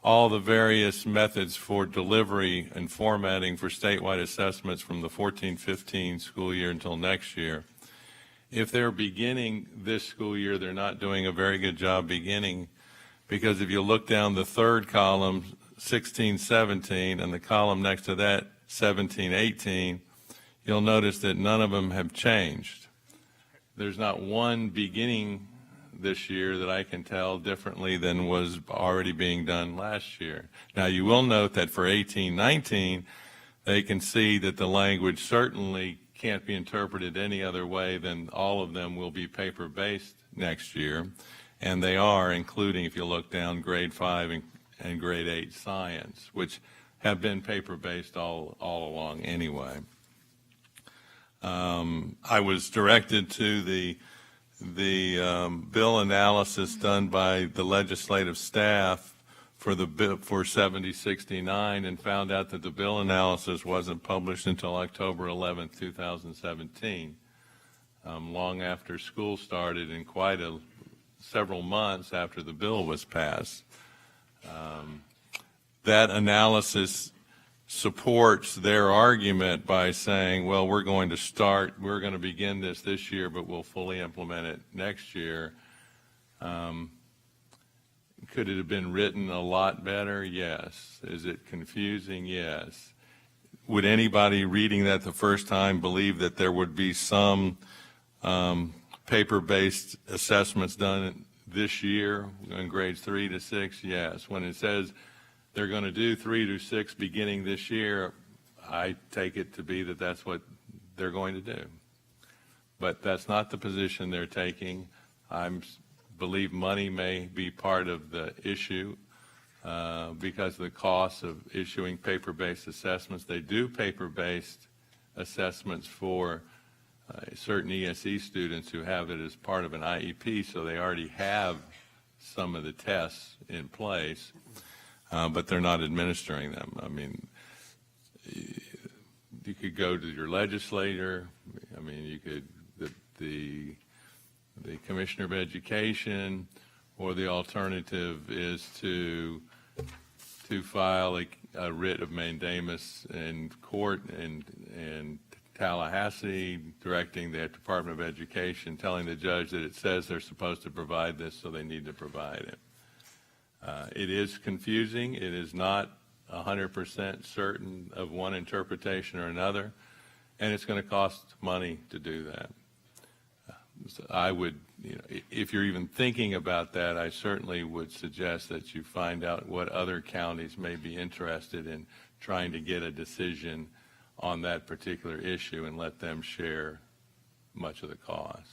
all the various methods for delivery and formatting for statewide assessments from the 14-15 school year until next year. If they're beginning this school year, they're not doing a very good job beginning, because if you look down the third column, 16-17, and the column next to that, 17-18, you'll notice that none of them have changed. There's not one beginning this year that I can tell differently than was already being done last year. Now, you will note that for 18-19, they can see that the language certainly can't be interpreted any other way than all of them will be paper-based next year, and they are, including, if you look down, grade 5 and grade 8 science, which have been paper-based all along anyway. I was directed to the bill analysis done by the legislative staff for 7069, and found out that the bill analysis wasn't published until October 11, 2017, long after school started and several months after the bill was passed. That analysis supports their argument by saying, well, we're going to begin this year, but we'll fully implement it next year. Could it have been written a lot better? Yes. Is it confusing? Yes. Would anybody reading that the first time believe that there would be some paper-based assessments done this year in grades 3 to 6? Yes. When it says they're going to do 3 to 6 beginning this year, I take it to be that that's what they're going to do. But that's not the position they're taking. I believe money may be part of the issue because of the cost of issuing paper-based assessments. They do paper-based assessments for certain ESE students who have it as part of an IEP, so they already have some of the tests in place. But they're not administering them. I mean, you could go to your legislator. I mean, you could, the Commissioner of Education, or the alternative is to file a writ of mandamus in court in Tallahassee, directing the Department of Education, telling the judge that it says they're supposed to provide this, so they need to provide it. It is confusing. It is not 100% certain of one interpretation or another, and it's going to cost money to do that. I would, if you're even thinking about that, I certainly would suggest that you find out what other counties may be interested in trying to get a decision on that particular issue and let them share much of the cost.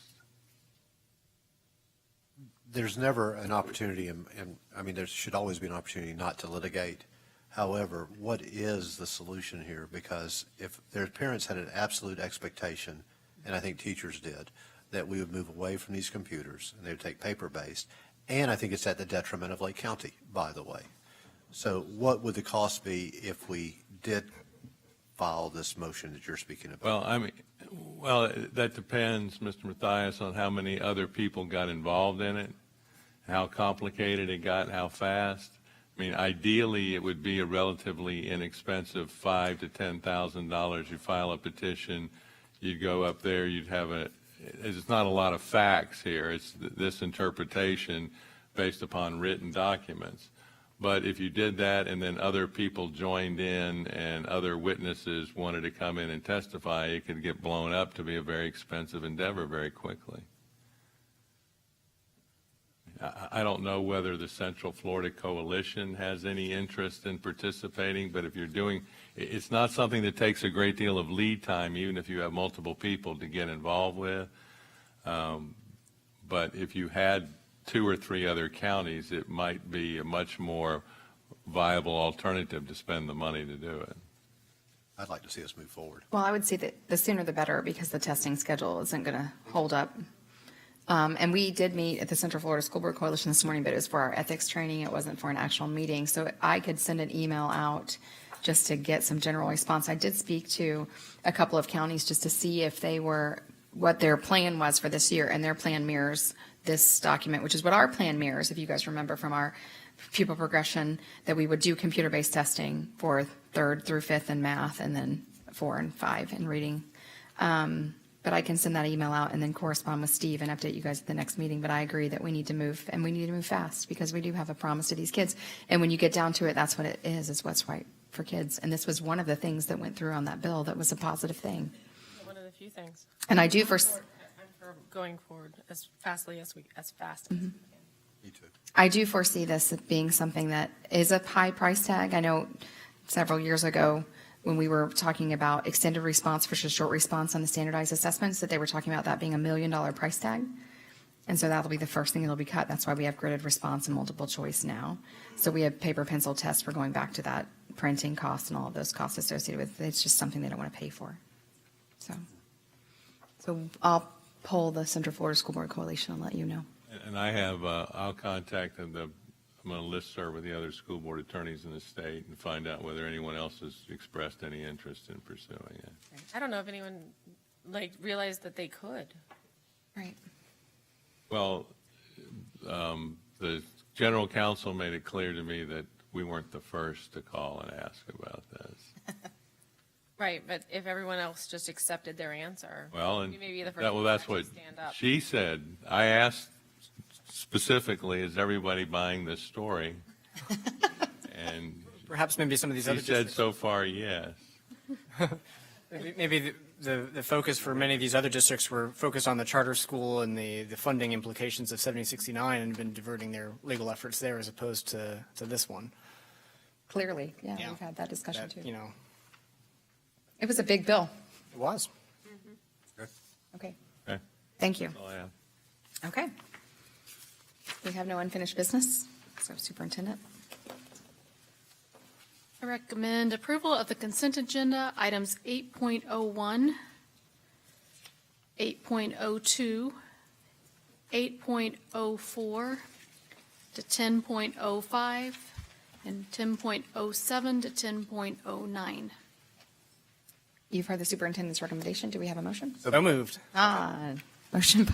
There's never an opportunity, and I mean, there should always be an opportunity not to litigate. However, what is the solution here? Because if their parents had an absolute expectation, and I think teachers did, that we would move away from these computers and they would take paper-based, and I think it's at the detriment of Lake County, by the way. So what would the cost be if we did file this motion that you're speaking about? Well, that depends, Mr. Mathias, on how many other people got involved in it, how complicated it got, how fast. I mean, ideally, it would be a relatively inexpensive $5,000 to $10,000. You file a petition, you'd go up there, you'd have it's not a lot of facts here. It's this interpretation based upon written documents. But if you did that and then other people joined in and other witnesses wanted to come in and testify, it could get blown up to be a very expensive endeavor very quickly. I don't know whether the Central Florida Coalition has any interest in participating, but if you're doing, it's not something that takes a great deal of lead time, even if you have multiple people to get involved with. But if you had 2 or 3 other counties, it might be a much more viable alternative to spend the money to do it. I'd like to see us move forward. Well, I would say that the sooner the better, because the testing schedule isn't going to hold up. And we did meet at the Central Florida School Board Coalition this morning, but it was for our ethics training. It wasn't for an actual meeting. So I could send an email out just to get some general response. I did speak to a couple of counties just to see if they were, what their plan was for this year, and their plan mirrors this document, which is what our plan mirrors, if you guys remember from our pupil progression, that we would do computer-based testing for 3rd through 5th in math, and then 4 and 5 in reading. But I can send that email out and then correspond with Steve and update you guys at the next meeting. But I agree that we need to move, and we need to move fast, because we do have a promise to these kids. And when you get down to it, that's what it is what's right for kids. And this was one of the things that went through on that bill that was a positive thing. One of the few things. And I do I'm for going forward as fastly as we can. Me too. I do foresee this being something that is a high price tag. I know several years ago, when we were talking about extended response versus short response on the standardized assessments, that they were talking about that being $1 million price tag. And so that'll be the first thing that'll be cut. That's why we have gridded response and multiple choice now. So we have paper pencil tests. We're going back to that printing cost and all of those costs associated with it. It's just something they don't want to pay for. So I'll poll the Central Florida School Board Coalition and let you know. And I have, I'll contact I'm going to listserv with the other school board attorneys in the state and find out whether anyone else has expressed any interest in pursuing it. I don't know if anyone realized that they could. Right. Well, the general counsel made it clear to me that we weren't the first to call and ask about this. Right, but if everyone else just accepted their answer, Well, and you may be the first one that's to what actually stand up. she said. I asked specifically, is everybody buying this story? And perhaps maybe some of these other she said districts. so far, yes. Maybe the focus for many of these other districts were focused on the charter school and the funding implications of 7069 and been diverting their legal efforts there as opposed to this one. Clearly, yeah, we've had that discussion too. You know, It was a big bill. it was. Okay. Okay. Thank you. That's all I have. Okay. We have no unfinished business, so Superintendent. I recommend approval of the consent agenda, items 8.01, 8.02, 8.04 to 10.05, and 10.07 to 10.09. You've heard the superintendent's recommendation. Do we have a motion? So moved. Motion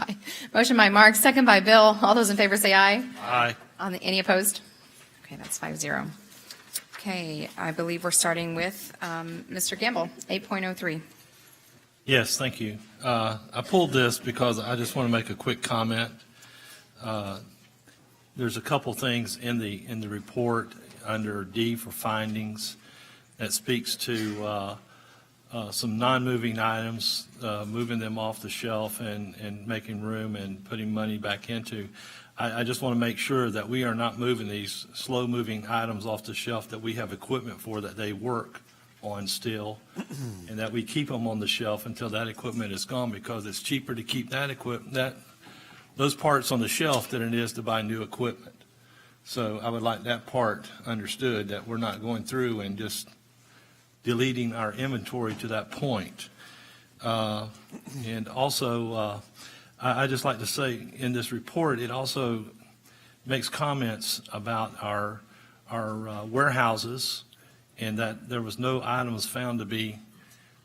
by Mark, second by Bill. All those in favor say aye. Aye. Any opposed? Okay, that's 5-0. Okay, I believe we're starting with Mr. Gamble, 8.03. Yes, thank you. I pulled this because I just want to make a quick comment. There's a couple things in the report under D for findings that speaks to some non-moving items, moving them off the shelf and making room and putting money back into. I just want to make sure that we are not moving these slow-moving items off the shelf that we have equipment for, that they work on still, and that we keep them on the shelf until that equipment is gone, because it's cheaper to keep those parts on the shelf than it is to buy new equipment. So I would like that part understood, that we're not going through and just deleting our inventory to that point. And also, I just like to say, in this report, it also makes comments about our warehouses, and that there was no items found to be,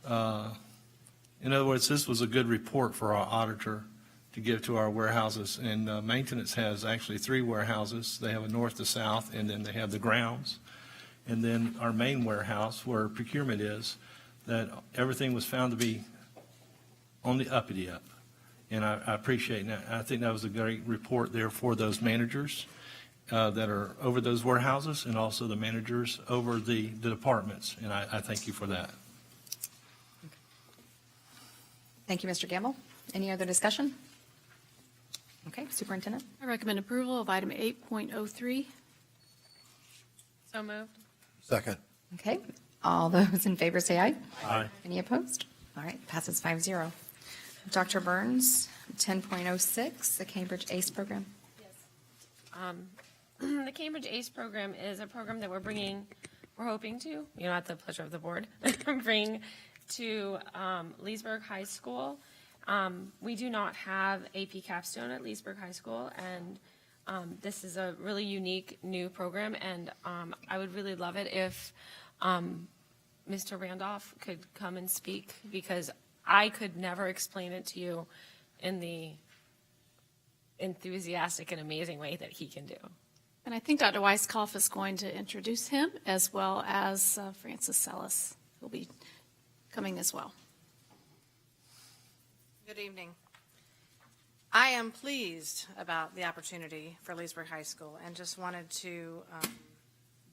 in other words, this was a good report for our auditor to give to our warehouses. And maintenance has actually 3 warehouses. They have a north to south, and then they have the grounds. And then our main warehouse, where procurement is, that everything was found to be on the uppity up. And I appreciate that. I think that was a great report there for those managers that are over those warehouses, and also the managers over the departments. And I thank you for that. Thank you, Mr. Gamble. Any other discussion? Okay, Superintendent? I recommend approval of item 8.03. So moved. Second. Okay, all those in favor say aye. Aye. Any opposed? All right, passes 5-0. Dr. Burns, 10.06, the Cambridge ACE program. The Cambridge ACE program is a program that we're hoping to, at the pleasure of the board, bring to Leesburg High School. We do not have AP Capstone at Leesburg High School, and this is a really unique new program, and I would really love it if Mr. Randolph could come and speak, because I could never explain it to you in the enthusiastic and amazing way that he can do. And I think Dr. Weisskopf is going to introduce him, as well as Francis Sellis will be coming as well. Good evening. I am pleased about the opportunity for Leesburg High School, and just wanted to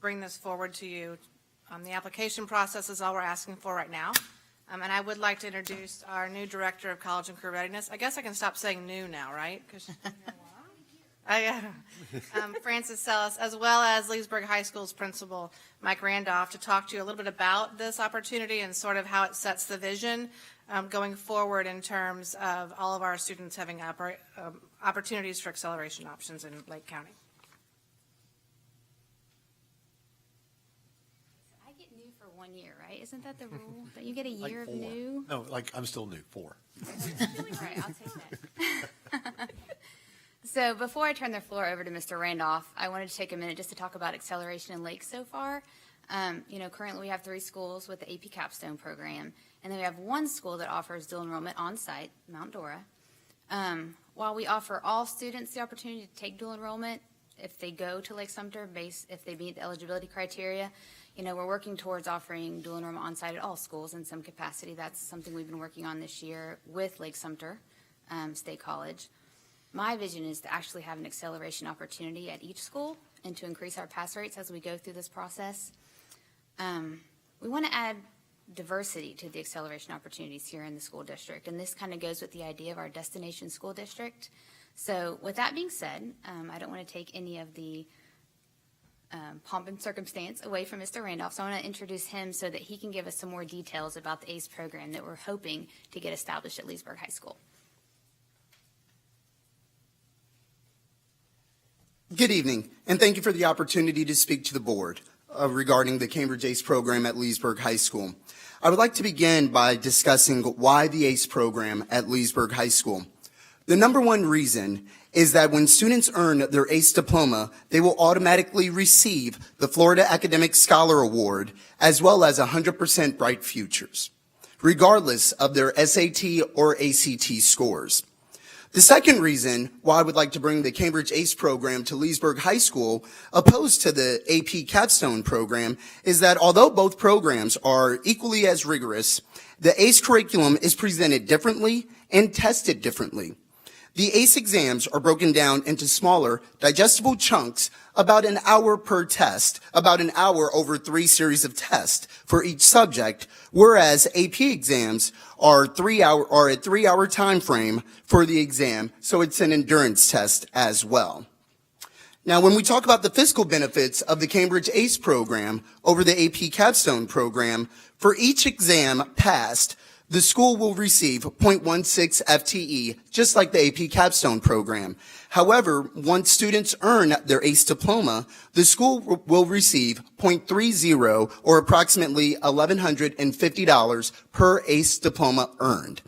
bring this forward to you. The application process is all we're asking for right now. And I would like to introduce our new Director of College and Career Readiness. I guess I can stop saying new now, right? Francis Sellis, as well as Leesburg High School's principal, Mike Randolph, to talk to you a little bit about this opportunity and sort of how it sets the vision going forward in terms of all of our students having opportunities for acceleration options in Lake County. I get new for 1 year, right? Isn't that the rule? That you get a year of new? No, I'm still new, 4. Right, I'll take that. So before I turn the floor over to Mr. Randolph, I wanted to take a minute just to talk about acceleration in Lake so far. Currently we have 3 schools with the AP Capstone program, and then we have 1 school that offers dual enrollment on site, Mount Dora. While we offer all students the opportunity to take dual enrollment if they go to Lake Sumter, if they meet the eligibility criteria, we're working towards offering dual enrollment on site at all schools in some capacity. That's something we've been working on this year with Lake Sumter State College. My vision is to actually have an acceleration opportunity at each school and to increase our pass rates as we go through this process. We want to add diversity to the acceleration opportunities here in the school district, and this kind of goes with the idea of our destination school district. So with that being said, I don't want to take any of the pomp and circumstance away from Mr. Randolph, so I want to introduce him so that he can give us some more details about the ACE program that we're hoping to get established at Leesburg High School. Good evening, and thank you for the opportunity to speak to the board regarding the Cambridge ACE program at Leesburg High School. I would like to begin by discussing why the ACE program at Leesburg High School. The number one reason is that when students earn their ACE diploma, they will automatically receive the Florida Academic Scholar Award, as well as 100% Bright Futures, regardless of their SAT or ACT scores. The second reason why I would like to bring the Cambridge ACE program to Leesburg High School, opposed to the AP Capstone program, is that although both programs are equally as rigorous, the ACE curriculum is presented differently and tested differently. The ACE exams are broken down into smaller, digestible chunks, about an hour per test, about an hour over 3 series of tests for each subject, whereas AP exams are a 3-hour time frame for the exam, so it's an endurance test as well. Now, when we talk about the fiscal benefits of the Cambridge ACE program over the AP Capstone program, for each exam passed, the school will receive 0.16 FTE, just like the AP Capstone program. However, once students earn their ACE diploma, the school will receive 0.30, or approximately $1,150 per ACE diploma earned.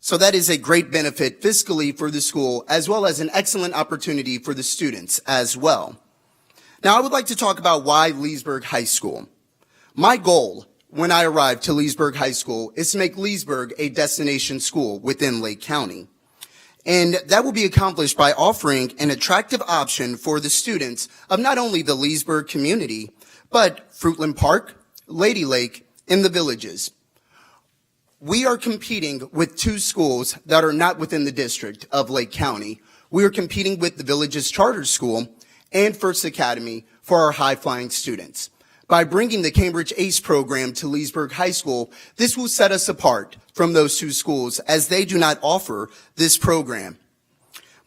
So that is a great benefit fiscally for the school, as well as an excellent opportunity for the students as well. Now, I would like to talk about why Leesburg High School. My goal when I arrived to Leesburg High School is to make Leesburg a destination school within Lake County. And that will be accomplished by offering an attractive option for the students of not only the Leesburg community, but Fruitland Park, Lady Lake, and the Villages. We are competing with 2 schools that are not within the district of Lake County. We are competing with the Villages Charter School and First Academy for our high-flying students. By bringing the Cambridge ACE program to Leesburg High School, this will set us apart from those 2 schools as they do not offer this program.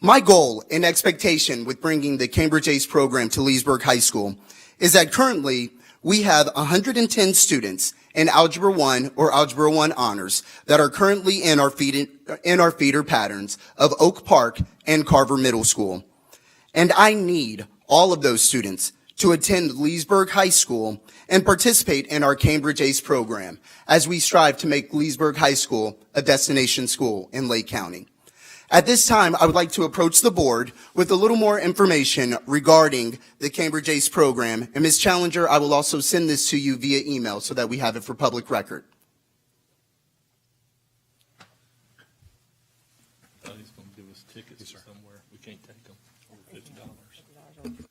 My goal and expectation with bringing the Cambridge ACE program to Leesburg High School is that currently we have 110 students in Algebra 1 or Algebra 1 honors that are currently in our feeder patterns of Oak Park and Carver Middle School. And I need all of those students to attend Leesburg High School and participate in our Cambridge ACE program as we strive to make Leesburg High School a destination school in Lake County. At this time, I would like to approach the board with a little more information regarding the Cambridge ACE program. And Ms. Challenger, I will also send this to you via email so that we have it for public record. He's going to give us tickets somewhere. We can't take them over $50. Thank you.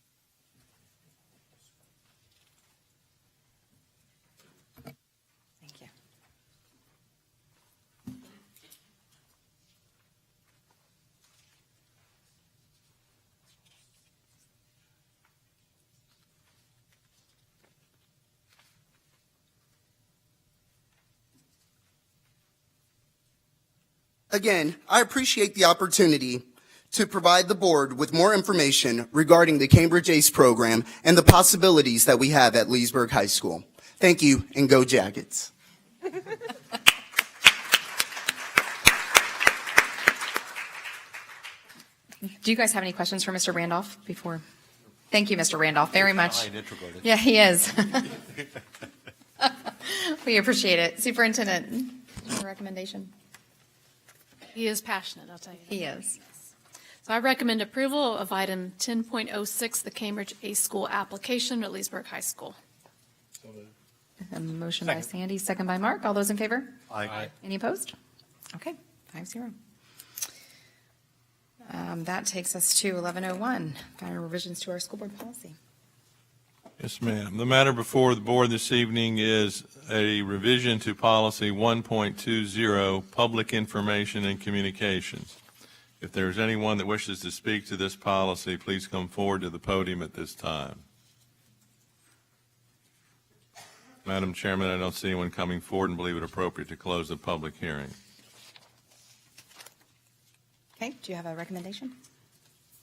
Again, I appreciate the opportunity to provide the board with more information regarding the Cambridge ACE program and the possibilities that we have at Leesburg High School. Thank you, and go Jackets. Do you guys have any questions for Mr. Randolph before? Thank you, Mr. Randolph, very much. Fine, introverted. Yeah, he is. We appreciate it. Superintendent, your recommendation? He is passionate, I'll tell you. He is. So I recommend approval of item 10.06, the Cambridge ACE School application at Leesburg High School. A motion by Sandy, second by Mark. All those in favor? Aye. Any opposed? Okay, 5-0. That takes us to 11:01, final revisions to our school board policy. Yes, ma'am. The matter before the board this evening is a revision to policy 1.20, public information and communications. If there's anyone that wishes to speak to this policy, please come forward to the podium at this time. Madam Chairman, I don't see anyone coming forward and believe it appropriate to close the public hearing. Okay, do you have a recommendation?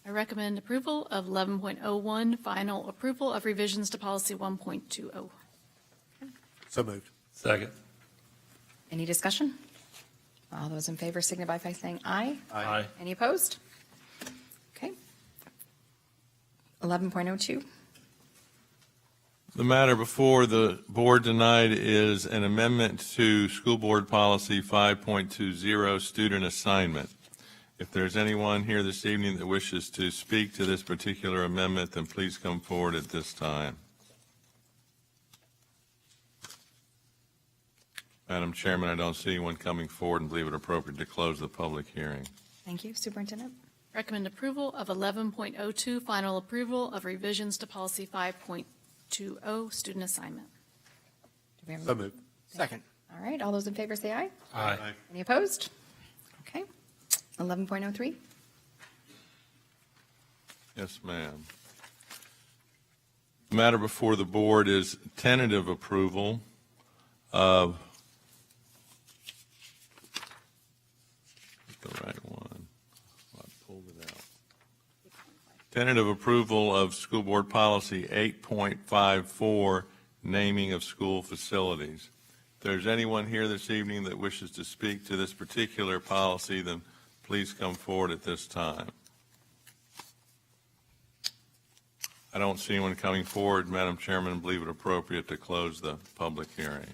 I recommend approval of 11.01, final approval of revisions to policy 1.20. So moved. Second. Any discussion? All those in favor signify by saying aye. Aye. Any opposed? Okay. 11.02. The matter before the board tonight is an amendment to School Board Policy 5.20, student assignment. If there's anyone here this evening that wishes to speak to this particular amendment, then please come forward at this time. Madam Chairman, I don't see anyone coming forward and believe it appropriate to close the public hearing. Thank you, Superintendent. Recommend approval of 11.02, final approval of revisions to policy 5.20, student assignment. Do we have a- So moved. Second. All right, all those in favor say aye. Aye. Any opposed? Okay. 11.03. Yes, ma'am. The matter before the board is tentative approval of the right one. I pulled it out. Tentative approval of School Board Policy 8.54, naming of school facilities. If there's anyone here this evening that wishes to speak to this particular policy, then please come forward at this time. I don't see anyone coming forward. Madam Chairman, I believe it appropriate to close the public hearing.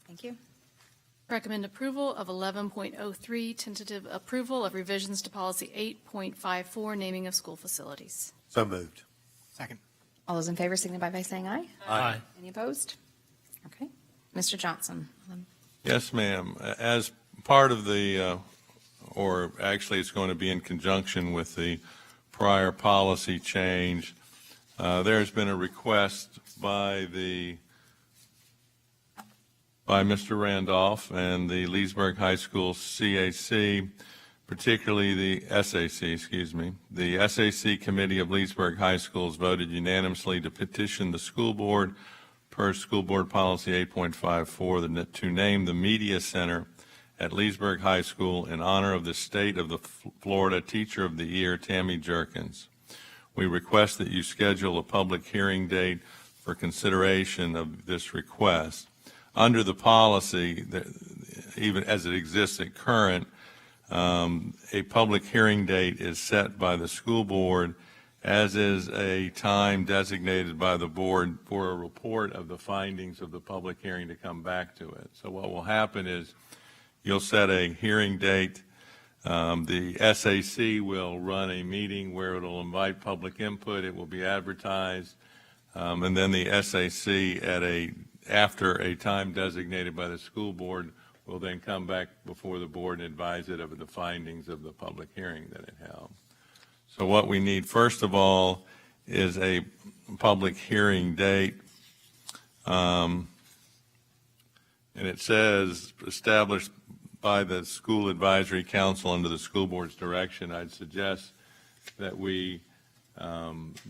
Thank you. Recommend approval of 11.03, tentative approval of revisions to policy 8.54, naming of school facilities. So moved. Second. All those in favor signify by saying aye. Aye. Any opposed? Okay. Mr. Johnson. Yes, ma'am. As part of the, or actually it's going to be in conjunction with the prior policy change, there's been a request by Mr. Randolph and the Leesburg High School CAC, particularly the SAC, The SAC Committee of Leesburg High Schools voted unanimously to petition the school board per School Board Policy 8.54 to name the Media Center at Leesburg High School in honor of the State of the Florida Teacher of the Year, Tammy Jerkins. We request that you schedule a public hearing date for consideration of this request. Under the policy, even as it exists at current, a public hearing date is set by the school board, as is a time designated by the board for a report of the findings of the public hearing to come back to it. So what will happen is you'll set a hearing date. The SAC will run a meeting where it will invite public input. It will be advertised. And then the SAC after a time designated by the school board will then come back before the board and advise it of the findings of the public hearing that it held. So what we need, first of all, is a public hearing date. And it says established by the School Advisory Council under the school board's direction. I'd suggest that we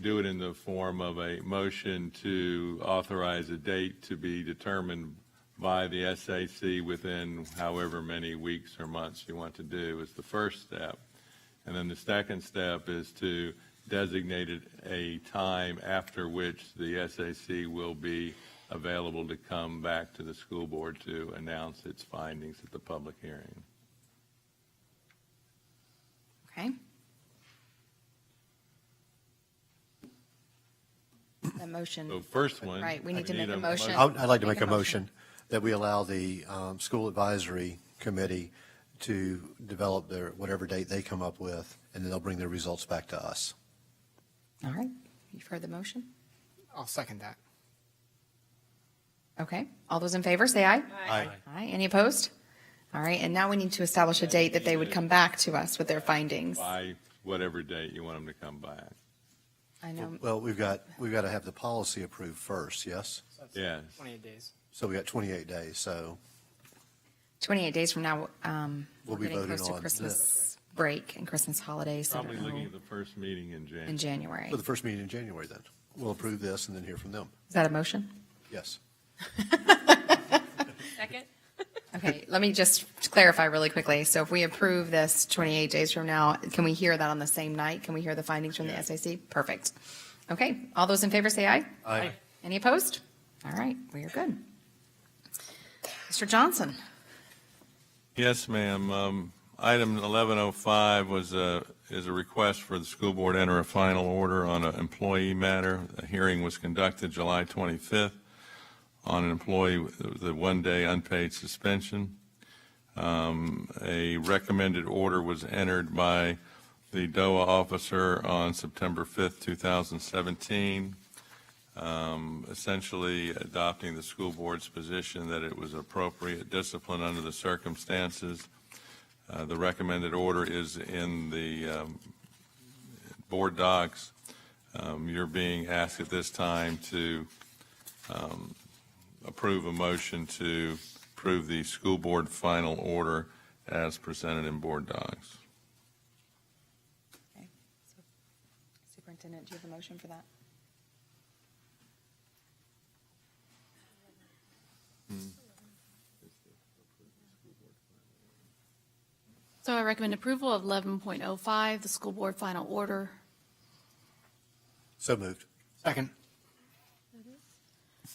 do it in the form of a motion to authorize a date to be determined by the SAC within however many weeks or months you want to do is the first step. And then the second step is to designate a time after which the SAC will be available to come back to the school board to announce its findings at the public hearing. Okay. The motion. So first one. Right, we need to I make a motion. I'd like to make a motion that we allow the School Advisory Committee to develop their, whatever date they come up with, and then they'll bring their results back to us. All right. You've heard the motion? I'll second that. Okay. All those in favor, say aye. Aye. Aye. Any opposed? All right, and now we need to establish a date that they would come back to us with their findings. By whatever date you want them to come back. I know. Well, we've got to have the policy approved first, yes? Yes. 28 days. So we got 28 days, so 28 days from now, We'll we're be getting voting close to on Christmas break and Christmas holidays. So I Probably don't looking know. at the first meeting in January. In January. for the first meeting in January then. We'll approve this and then hear from them. Is that a motion? Yes. Second? Okay, let me just clarify really quickly. So if we approve this 28 days from now, can we hear that on the same night? Can we hear the findings from the SAC? Perfect. Okay, all those in favor say aye. Aye. Any opposed? All right, we are good. Mr. Johnson. Yes, ma'am. Item 1105 is a request for the school board to enter a final order on an employee matter. A hearing was conducted July 25th on an employee with a one-day unpaid suspension. A recommended order was entered by the DOA officer on September 5th, 2017, essentially adopting the school board's position that it was appropriate discipline under the circumstances. The recommended order is in the board docs. You're being asked at this time to approve a motion to approve the school board final order as presented in board docs. Superintendent, do you have a motion for that? So I recommend approval of 11.05, the school board final order. So moved. Second.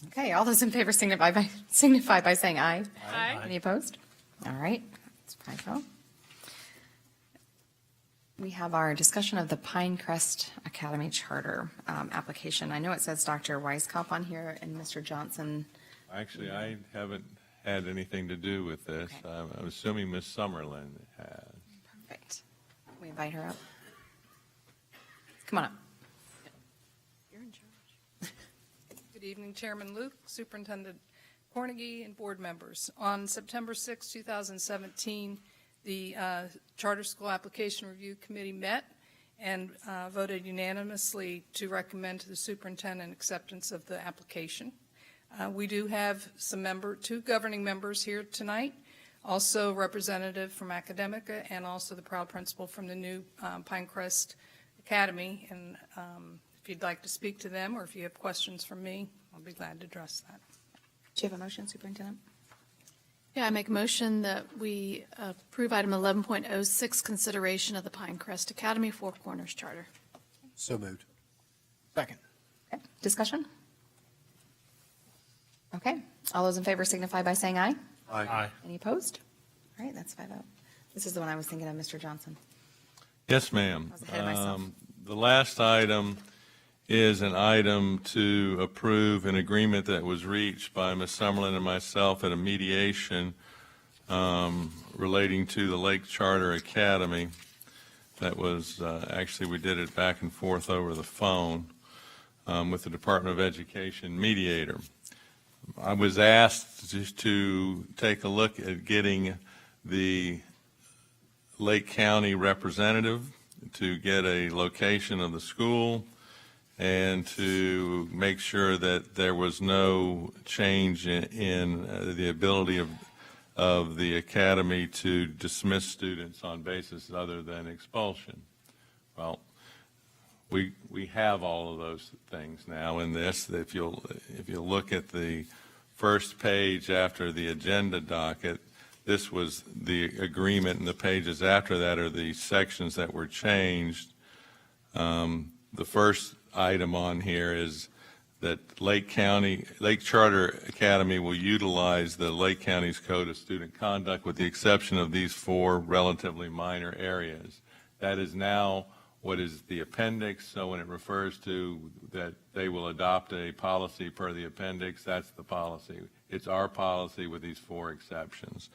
Okay, all those in favor signify by saying aye. Aye. Any opposed? All right, that's 5-0. We have our discussion of the Pinecrest Academy Charter application. I know it says Dr. Weiskopf on here and Mr. Johnson. Actually, I haven't had anything to do with this. Okay. I'm assuming Ms. Summerlin has. Perfect. Can we invite her up? Come on up. Good evening, Chairman Luke, Superintendent Cornegie, and board members. On September 6, 2017, the Charter School Application Review Committee met and voted unanimously to recommend to the superintendent acceptance of the application. We do have two governing members here tonight, also representative from Academica and also the proud principal from the new Pinecrest Academy. And if you'd like to speak to them or if you have questions from me, I'll be glad to address that. Do you have a motion, Superintendent? Yeah, I make a motion that we approve item 11.06, consideration of the Pinecrest Academy Four Corners Charter. So moved. Second. Okay, discussion? Okay, all those in favor signify by saying aye. Aye. Any opposed? All right, that's 5-0. This is the one I was thinking of, Mr. Johnson. Yes, ma'am. I was ahead of myself. The last item is an item to approve an agreement that was reached by Ms. Summerlin and myself at a mediation relating to the Lake Charter Academy. That was, actually, we did it back and forth over the phone with the Department of Education mediator. I was asked to take a look at getting the Lake County representative to get a location of the school and to make sure that there was no change in the ability of the academy to dismiss students on basis other than expulsion. Well, we have all of those things now in this. If you'll look at the first page after the agenda docket, this was the agreement, and the pages after that are the sections that were changed. The first item on here is that Lake Charter Academy will utilize the Lake County's Code of Student Conduct with the exception of these four relatively minor areas. That is now what is the appendix, so when it refers to that they will adopt a policy per the appendix, that's the policy. It's our policy with these four exceptions.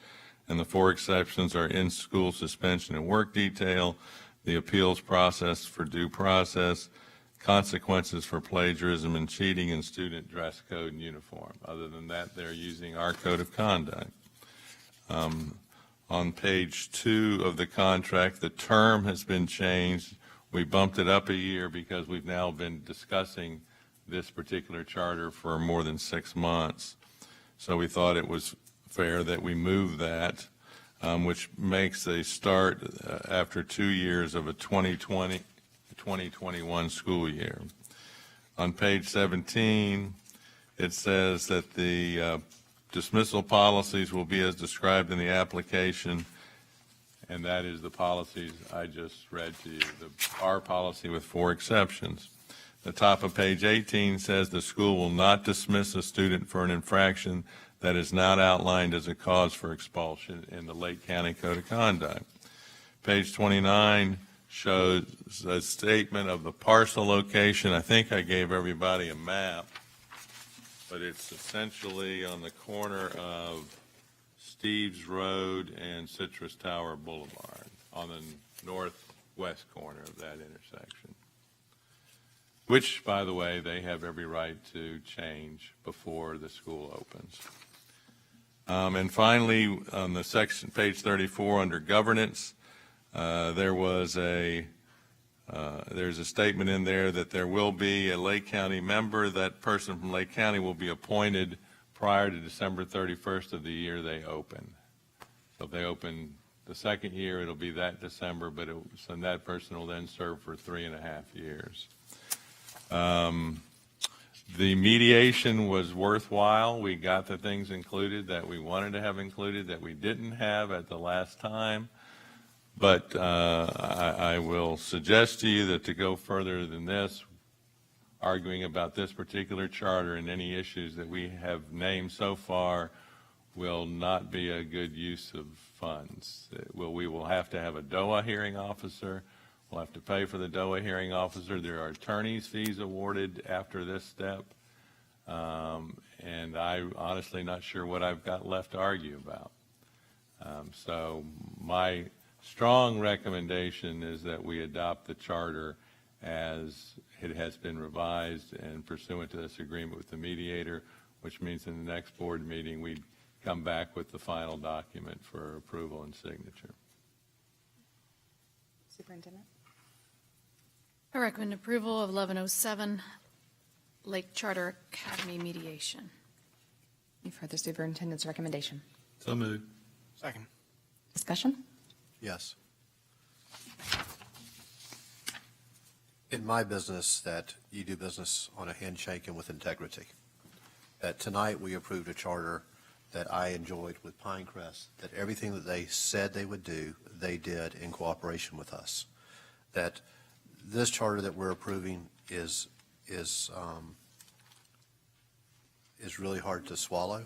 And the four exceptions are in-school suspension and work detail, the appeals process for due process, consequences for plagiarism and cheating, and student dress code and uniform. Other than that, they're using our code of conduct. On page 2 of the contract, the term has been changed. We bumped it up a year because we've now been discussing this particular charter for more than 6 months. So we thought it was fair that we move that, which makes a start after 2 years of a 2020-2021 school year. On page 17, it says that the dismissal policies will be as described in the application, and that is the policies I just read to you, our policy with 4 exceptions. The top of page 18 says the school will not dismiss a student for an infraction that is not outlined as a cause for expulsion in the Lake County Code of Conduct. Page 29 shows a statement of the parcel location. I think I gave everybody a map, but it's essentially on the corner of Steves Road and Citrus Tower Boulevard on the northwest corner of that intersection, which, by the way, they have every right to change before the school opens. And finally, on the section, page 34, under governance, there's a statement in there that there will be a Lake County member. That person from Lake County will be appointed prior to December 31st of the year they open. So if they open the second year, it'll be that December, but so that person will then serve for 3.5 years. The mediation was worthwhile. We got the things included that we wanted to have included that we didn't have at the last time. But I will suggest to you that to go further than this, arguing about this particular charter and any issues that we have named so far will not be a good use of funds. We will have to have a DOA hearing officer. We'll have to pay for the DOA hearing officer. There are attorney's fees awarded after this step. And I'm honestly not sure what I've got left to argue about. So my strong recommendation is that we adopt the charter as it has been revised and pursuant to this agreement with the mediator, which means in the next board meeting, we'd come back with the final document for approval and signature. Superintendent? I recommend approval of 1107 Lake Charter Academy mediation. You've heard the superintendent's recommendation. So moved. Second. Discussion? Yes. In my business, that you do business on a handshake and with integrity. That tonight we approved a charter that I enjoyed with Pinecrest, that everything that they said they would do, they did in cooperation with us. That this charter that we're approving is really hard to swallow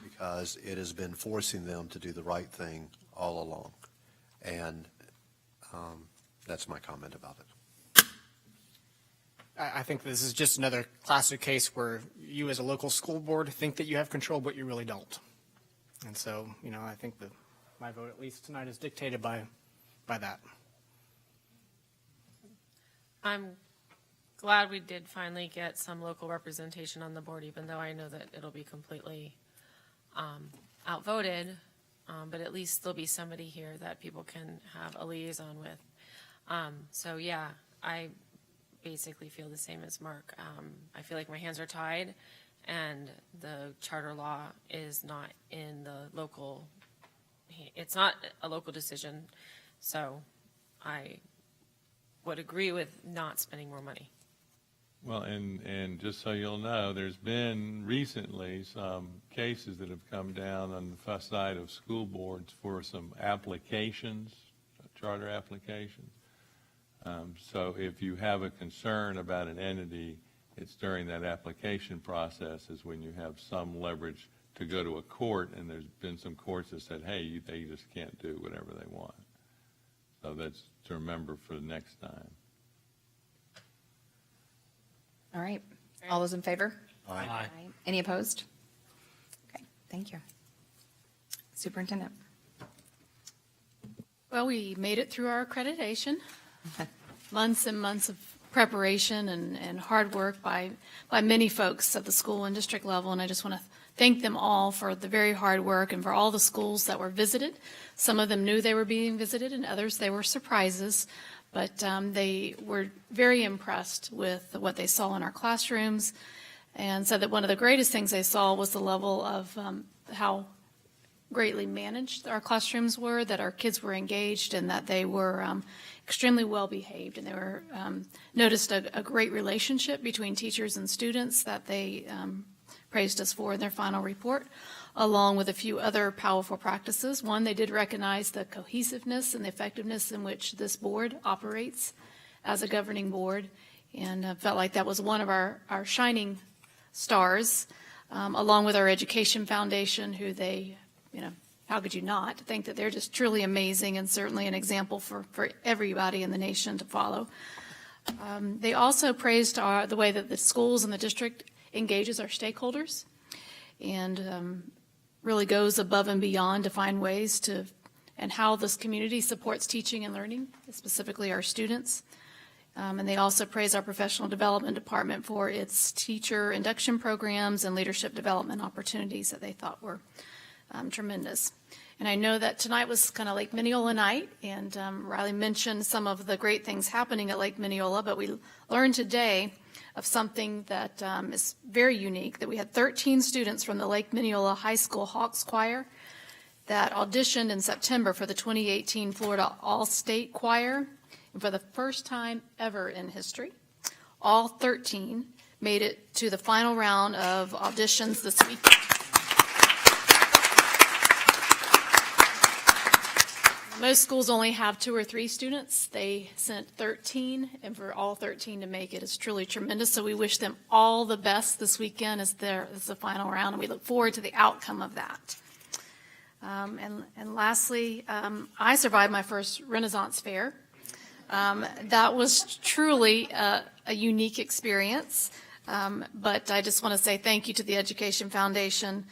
because it has been forcing them to do the right thing all along. And that's my comment about it. I think this is just another classic case where you as a local school board think that you have control, but you really don't. And so, I think that my vote, at least tonight, is dictated by that. I'm glad we did finally get some local representation on the board, even though I know that it'll be completely outvoted. But at least there'll be somebody here that people can have a liaison with. So yeah, I basically feel the same as Mark. I feel like my hands are tied, and the charter law is not in the local, it's not a local decision. So I would agree with not spending more money. Well, and just so you'll know, there's been recently some cases that have come down on the side of school boards for some applications, charter applications. So if you have a concern about an entity, it's during that application process is when you have some leverage to go to a court, and there's been some courts that said, hey, they just can't do whatever they want. So that's to remember for the next time. All right. All those in favor? Aye. Any opposed? Okay, thank you. Superintendent? Well, we made it through our accreditation. Months and months of preparation and hard work by many folks at the school and district level, and I just want to thank them all for the very hard work and for all the schools that were visited. Some of them knew they were being visited, and others they were surprises, but they were very impressed with what they saw in our classrooms, and said that one of the greatest things they saw was the level of how greatly managed our classrooms were, that our kids were engaged, and that they were extremely well behaved, and they were noticed a great relationship between teachers and students that they praised us for in their final report, along with a few other powerful practices. One, they did recognize the cohesiveness and the effectiveness in which this board operates as a governing board, and felt like that was one of our shining stars, along with our Education Foundation, who they, how could you not think that they're just truly amazing and certainly an example for everybody in the nation to follow. They also praised the way that the schools and the district engages our stakeholders and really goes above and beyond to find ways to, and how this community supports teaching and learning, specifically our students. And they also praise our professional development department for its teacher induction programs and leadership development opportunities that they thought were tremendous. And I know that tonight was kind of Lake Minneola night, and Riley mentioned some of the great things happening at Lake Minneola, but we learned today of something that is very unique, that we had 13 students from the Lake Minneola High School Hawks Choir that auditioned in September for the 2018 Florida All-State Choir. And for the first time ever in history, All 13 made it to the final round of auditions this week. Most schools only have 2 or 3 students. They sent 13, and for all 13 to make it is truly tremendous. So we wish them all the best this weekend as the final round, and we look forward to the outcome of that. And lastly, I survived my first Renaissance Fair. That was truly a unique experience, but I just want to say thank you to the Education Foundation.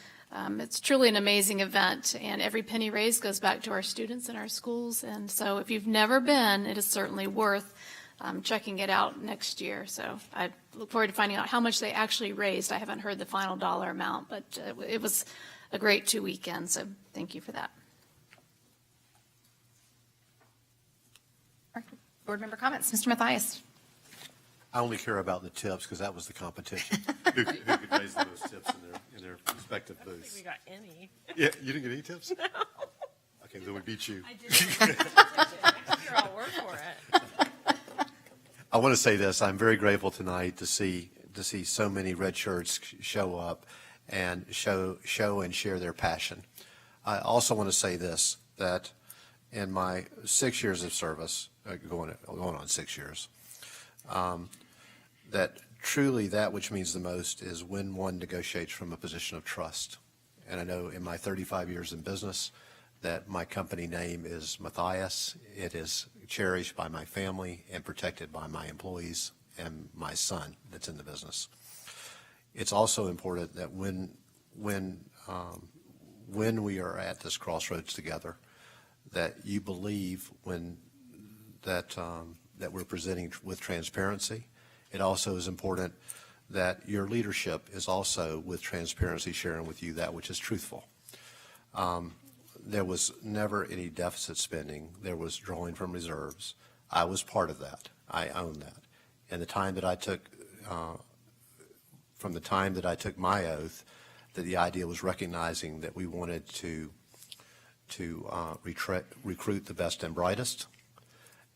It's truly an amazing event, and every penny raised goes back to our students and our schools. And so if you've never been, it is certainly worth checking it out next year. So I look forward to finding out how much they actually raised. I haven't heard the final dollar amount, but it was a great 2 weekends, so thank you for that. Board member comments. Mr. Mathias. I only care about the tips because that was the competition. Who could raise the most tips in their respective I don't booths? think we got any. Yeah, you didn't get any tips? No. Okay, then we beat you. I didn't. I'll work for it. I want to say this. I'm very grateful tonight to see so many red shirts show up and show and share their passion. I also want to say this, that in my 6 years of service, going on 6 years, that truly that which means the most is when one negotiates from a position of trust. And I know in my 35 years in business that my company name is Mathias. It is cherished by my family and protected by my employees and my son that's in the business. It's also important that when we are at this crossroads together, that you believe that we're presenting with transparency. It also is important that your leadership is also with transparency sharing with you that which is truthful. There was never any deficit spending. There was drawing from reserves. I was part of that. I own that. And the time that I took, from the time that I took my oath, that the idea was recognizing that we wanted to recruit the best and brightest.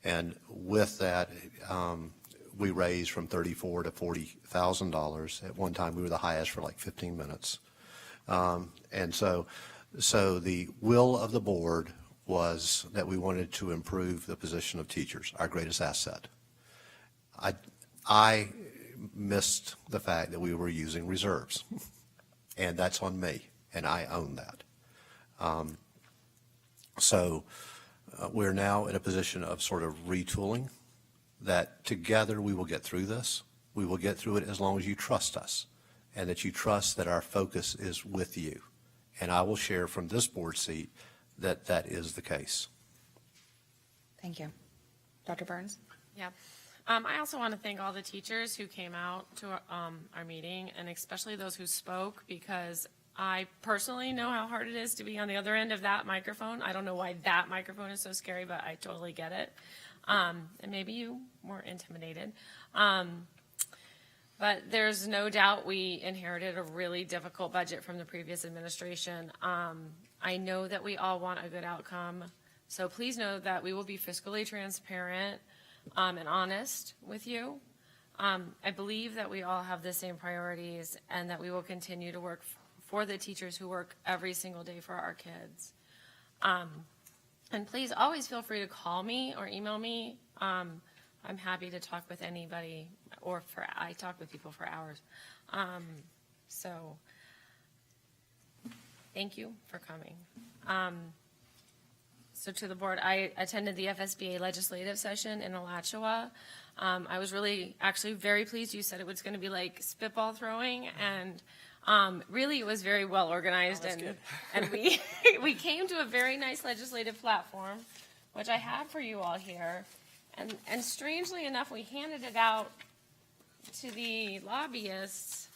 And with that, we raised from $34,000 to $40,000. At one time, we were the highest for like 15 minutes. And so the will of the board was that we wanted to improve the position of teachers, our greatest asset. I missed the fact that we were using reserves, and that's on me, and I own that. So we're now in a position of sort of retooling that together we will get through this. We will get through it as long as you trust us and that you trust that our focus is with you. And I will share from this board seat that that is the case. Thank you. Dr. Burns? Yeah. I also want to thank all the teachers who came out to our meeting, and especially those who spoke, because I personally know how hard it is to be on the other end of that microphone. I don't know why that microphone is so scary, but I totally get it. And maybe you were intimidated. But there's no doubt we inherited a really difficult budget from the previous administration. I know that we all want a good outcome. So please know that we will be fiscally transparent and honest with you. I believe that we all have the same priorities and that we will continue to work for the teachers who work every single day for our kids. And please always feel free to call me or email me. I'm happy to talk with anybody, or I talk with people for hours. So thank you for coming. So to the board, I attended the FSBA legislative session in Alachua. I was really actually very pleased. You said it was going to be like spitball throwing, and really it was very well organized, and we came to a very nice legislative platform, which I have for you all here. And strangely enough, we handed it out to the lobbyists,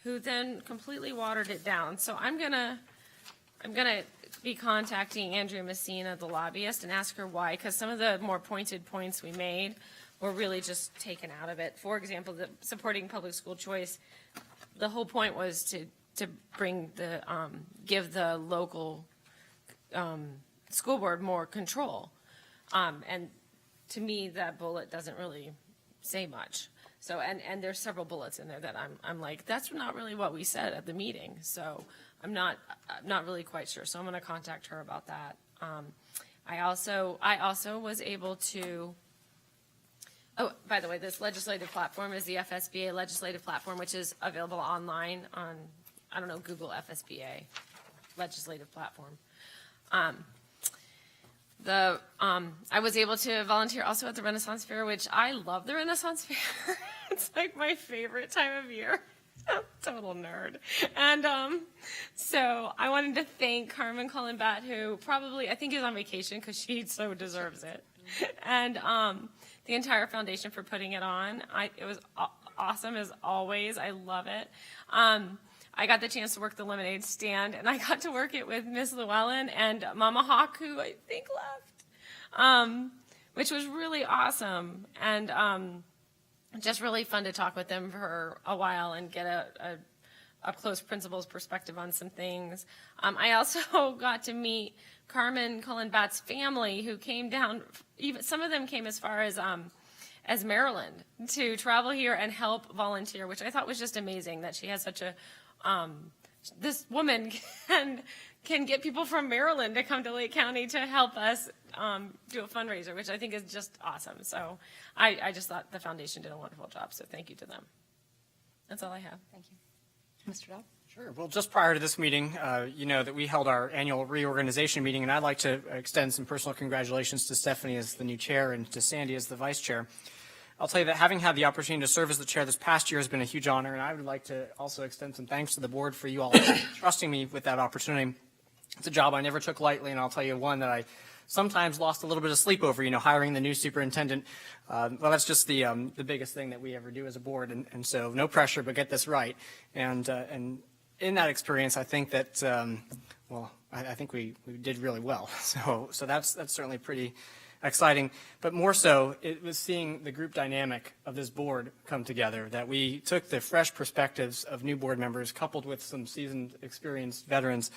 who then completely watered it down. So I'm gonna be contacting Andrea Messina, the lobbyist, and ask her why, because some of the more pointed points we made were really just taken out of it. For example, the supporting public school choice, the whole point was to bring give the local school board more control. And to me, that bullet doesn't really say much. So, and there's several bullets in there that I'm like, that's not really what we said at the meeting. So I'm not really quite sure. So I'm going to contact her about that. I also was able to, oh, by the way, this legislative platform is the FSBA legislative platform, which is available online on, I don't know, Google FSBA legislative platform. I was able to volunteer also at the Renaissance Fair, which I love the Renaissance Fair. It's like my favorite time of year. Total nerd. And so I wanted to thank Carmen Cullen-Batt, who probably, I think is on vacation because she so deserves it. And the entire foundation for putting it on. It was awesome as always. I love it. I got the chance to work the lemonade stand, and I got to work it with Miss Llewellyn and Mama Hawk, who I think left, which was really awesome. And just really fun to talk with them for a while and get a up close principal's perspective on some things. I also got to meet Carmen Cullen-Batt's family, who came down. Even some of them came as far as Maryland to travel here and help volunteer, which I thought was just amazing that she has such a this woman can get people from Maryland to come to Lake County to help us do a fundraiser, which I think is just awesome. So I just thought the foundation did a wonderful job, so thank you to them. That's all I have. Thank you. Mr. Dodd? Sure. Well, just prior to this meeting, you know that we held our annual reorganization meeting, and I'd like to extend some personal congratulations to Stephanie as the new chair and to Sandy as the vice chair. I'll tell you that having had the opportunity to serve as the chair this past year has been a huge honor, and I would like to also extend some thanks to the board for you all trusting me with that opportunity. It's a job I never took lightly, and I'll tell you one that I sometimes lost a little bit of sleep over, hiring the new superintendent. Well, that's just the biggest thing that we ever do as a board, and so no pressure, but get this right. And in that experience, I think that, I think we did really well. So that's certainly pretty exciting, but more so, it was seeing the group dynamic of this board come together, that we took the fresh perspectives of new board members coupled with some seasoned, experienced veterans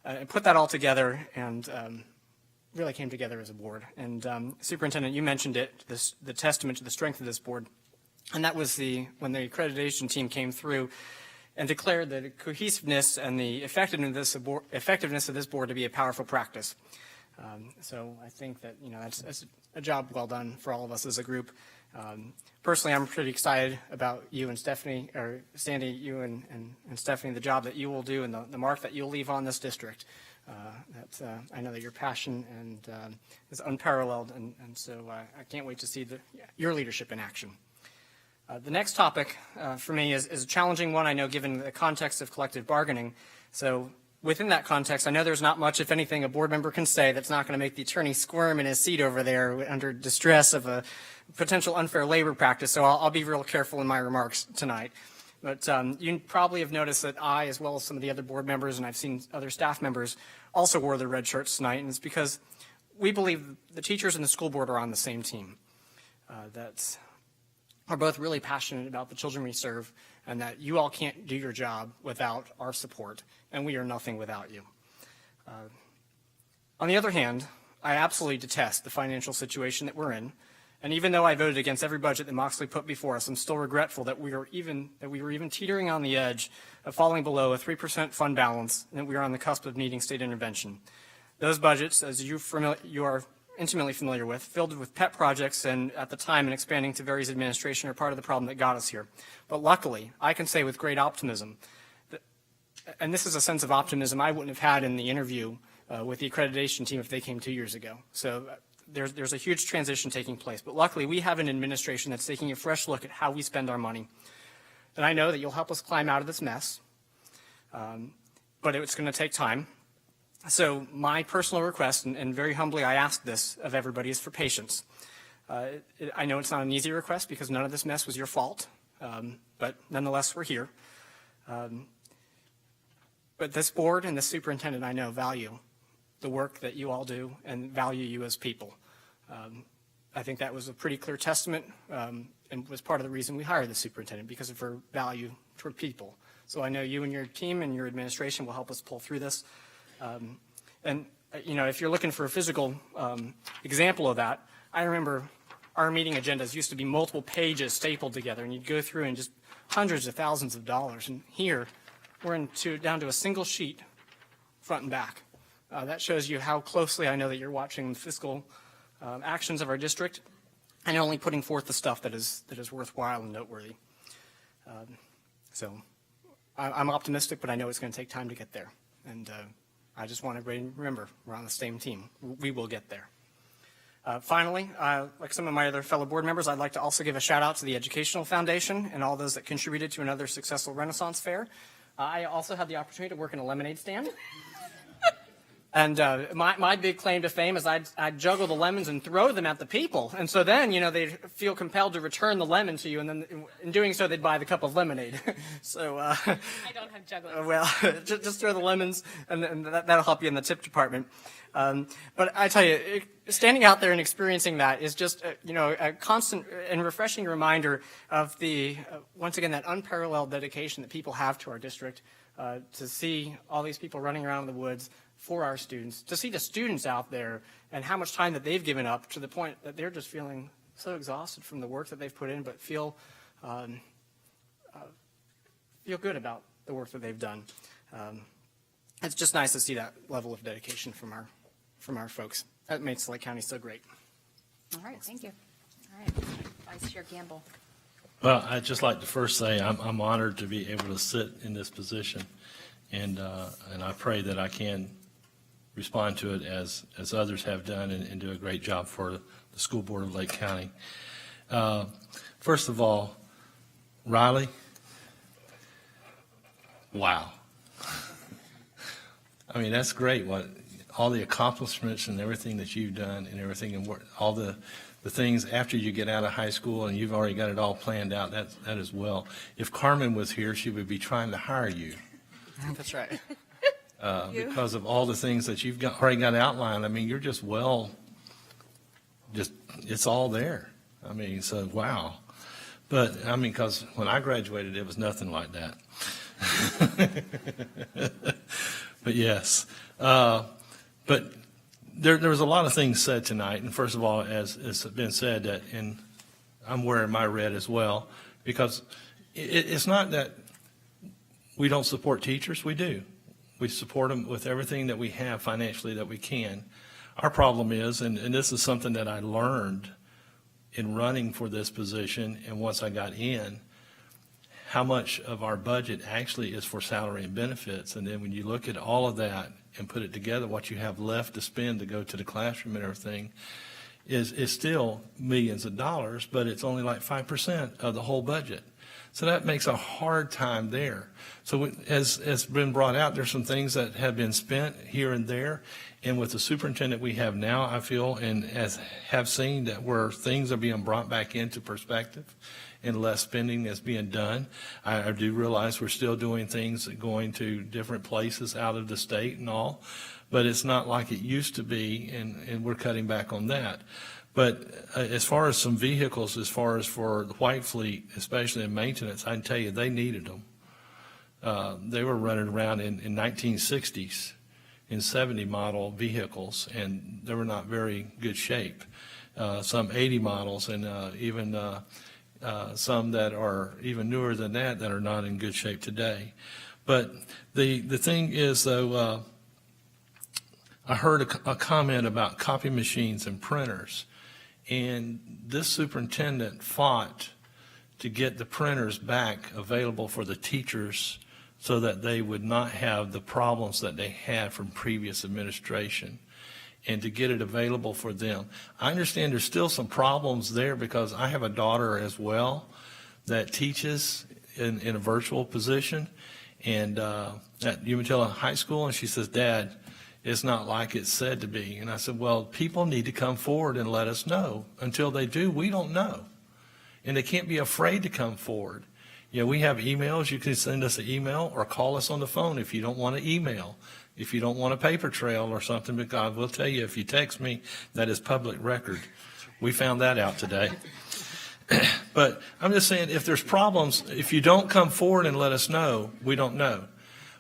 and put that all together and really came together as a board. And Superintendent, you mentioned it, the testament to the strength of this board, and that was when the accreditation team came through and declared the cohesiveness and the effectiveness of this board to be a powerful practice. So I think that, that's a job well done for all of us as a group. Personally, I'm pretty excited about you and Stephanie, or Sandy, you and Stephanie, the job that you will do and the mark that you'll leave on this district. I know that your passion is unparalleled, and so I can't wait to see your leadership in action. The next topic for me is a challenging one, I know, given the context of collective bargaining. So within that context, I know there's not much, if anything, a board member can say that's not going to make the attorney squirm in his seat over there under distress of a potential unfair labor practice. So I'll be real careful in my remarks tonight. But you probably have noticed that I, as well as some of the other board members, and I've seen other staff members, also wore their red shirts tonight. And it's because we believe the teachers and the school board are on the same team. That are both really passionate about the children we serve, and that you all can't do your job without our support, and we are nothing without you. On the other hand, I absolutely detest the financial situation that we're in, and even though I voted against every budget that Moxley put before us, I'm still regretful that we were even teetering on the edge of falling below a 3% fund balance, and that we are on the cusp of needing state intervention. Those budgets, as you are intimately familiar with, filled with pet projects and at the time and expanding to various administration are part of the problem that got us here. But luckily, I can say with great optimism, and this is a sense of optimism I wouldn't have had in the interview with the accreditation team if they came 2 years ago. So there's a huge transition taking place. But luckily, we have an administration that's taking a fresh look at how we spend our money. And I know that you'll help us climb out of this mess, but it's going to take time. So my personal request, and very humbly I ask this of everybody, is for patience. I know it's not an easy request because none of this mess was your fault, but nonetheless we're here. But this board and this superintendent, I know, value the work that you all do and value you as people. I think that was a pretty clear testament and was part of the reason we hired the superintendent, because of her value toward people. So I know you and your team and your administration will help us pull through this. And if you're looking for a physical example of that, I remember our meeting agendas used to be multiple pages stapled together, and you'd go through and just hundreds of thousands of dollars. And here, we're down to a single sheet, front and back. That shows you how closely I know that you're watching the fiscal actions of our district and only putting forth the stuff that is worthwhile and noteworthy. So I'm optimistic, but I know it's going to take time to get there. And I just want everybody to remember, we're on the same team. We will get there. Finally, like some of my other fellow board members, I'd like to also give a shout out to the Educational Foundation and all those that contributed to another successful Renaissance Fair. I also had the opportunity to work in a lemonade stand. And my big claim to fame is I'd juggle the lemons and throw them at the people. And so then, they'd feel compelled to return the lemon to you, and then in doing so, they'd buy the cup of lemonade. So I don't have jugglers. well, just throw the lemons, and that'll help you in the tip department. But I tell you, standing out there and experiencing that is just, a constant and refreshing reminder of once again, that unparalleled dedication that people have to our district, to see all these people running around in the woods for our students, to see the students out there and how much time that they've given up to the point that they're just feeling so exhausted from the work that they've put in, but feel good about the work that they've done. It's just nice to see that level of dedication from our folks. That makes Lake County so great. All right, thank you. All right, Vice Chair Gamble. Well, I'd just like to first say I'm honored to be able to sit in this position, and I pray that I can respond to it as others have done and do a great job for the School Board of Lake County. First of all, Riley, wow. I mean, that's great, all the accomplishments and everything that you've done and everything, and all the things after you get out of high school and you've already got it all planned out, that is well. If Carmen was here, she would be trying to hire you. That's right. Because of all the things that you've already got outlined. I mean, you're just it's all there. I mean, so wow. But, I mean, because when I graduated, it was nothing like that. But yes. But there was a lot of things said tonight. And first of all, as it's been said, and I'm wearing my red as well, because it's not that we don't support teachers. We do. We support them with everything that we have financially that we can. Our problem is, and this is something that I learned in running for this position, and once I got in, how much of our budget actually is for salary and benefits. And then when you look at all of that and put it together, what you have left to spend to go to the classroom and everything is still millions of dollars, but it's only like 5% of the whole budget. So that makes a hard time there. So as been brought out, there's some things that have been spent here and there. And with the superintendent we have now, I feel, and as have seen, that where things are being brought back into perspective and less spending is being done. I do realize we're still doing things, going to different places out of the state and all, but it's not like it used to be, and we're cutting back on that. But as far as some vehicles, as far as for the White Fleet, especially in maintenance, I can tell you they needed them. They were running around in 1960s in 70 model vehicles, and they were not very good shape. Some 80 models, and even some that are even newer than that are not in good shape today. But the thing is, though, I heard a comment about copy machines and printers. And this superintendent fought to get the printers back available for the teachers so that they would not have the problems that they had from previous administration, and to get it available for them. I understand there's still some problems there because I have a daughter as well that teaches in a virtual position and at Umatilla High School, and she says, "Dad, it's not like it's said to be." And I said, well, people need to come forward and let us know. Until they do, we don't know. And they can't be afraid to come forward. We have emails. You can send us an email or call us on the phone if you don't want to email, if you don't want a paper trail or something, because I will tell you, if you text me, that is public record. We found that out today. But I'm just saying, if there's problems, if you don't come forward and let us know, we don't know.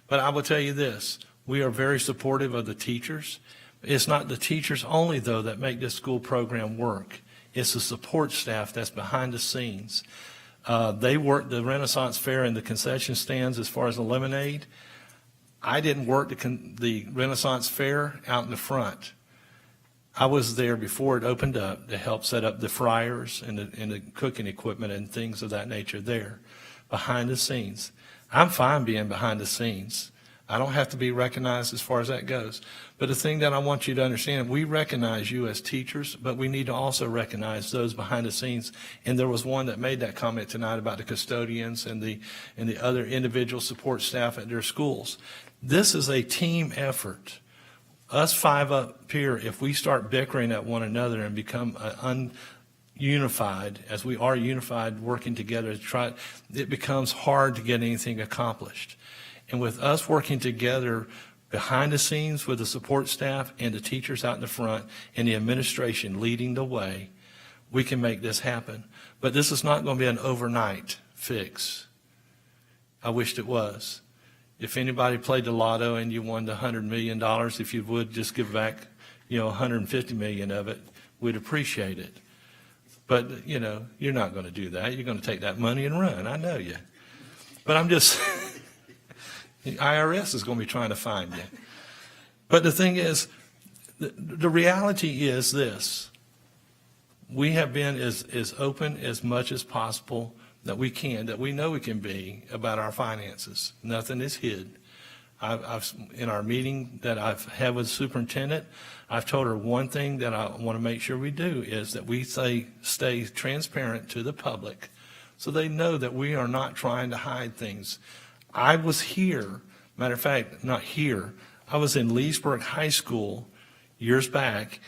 But I will tell you this. We are very supportive of the teachers. It's not the teachers only, though, that make this school program work. It's the support staff that's behind the scenes. They work the Renaissance Fair and the concession stands as far as the lemonade. I didn't work the Renaissance Fair out in the front. I was there before it opened up to help set up the fryers and the cooking equipment and things of that nature there, behind the scenes. I'm fine being behind the scenes. I don't have to be recognized as far as that goes. But the thing that I want you to understand, we recognize you as teachers, but we need to also recognize those behind the scenes. And there was one that made that comment tonight about the custodians and the other individual support staff at their schools. This is a team effort. Us five up here, if we start bickering at one another and become unified, as we are unified, working together to try, it becomes hard to get anything accomplished. And with us working together behind the scenes with the support staff and the teachers out in the front and the administration leading the way, we can make this happen. But this is not going to be an overnight fix. I wished it was. If anybody played the lotto and you won the $100 million, if you would just give back, $150 million of it, we'd appreciate it. But, you're not going to do that. You're going to take that money and run. I know you. But I'm just, the IRS is going to be trying to find you. But the thing is, the reality is this. We have been as open as much as possible that we can, that we know we can be about our finances. Nothing is hid. I've in our meeting that I've had with the superintendent, I've told her one thing that I want to make sure we do is that we stay transparent to the public so they know that we are not trying to hide things. I was here, matter of fact, not here, I was in Leesburg High School years back,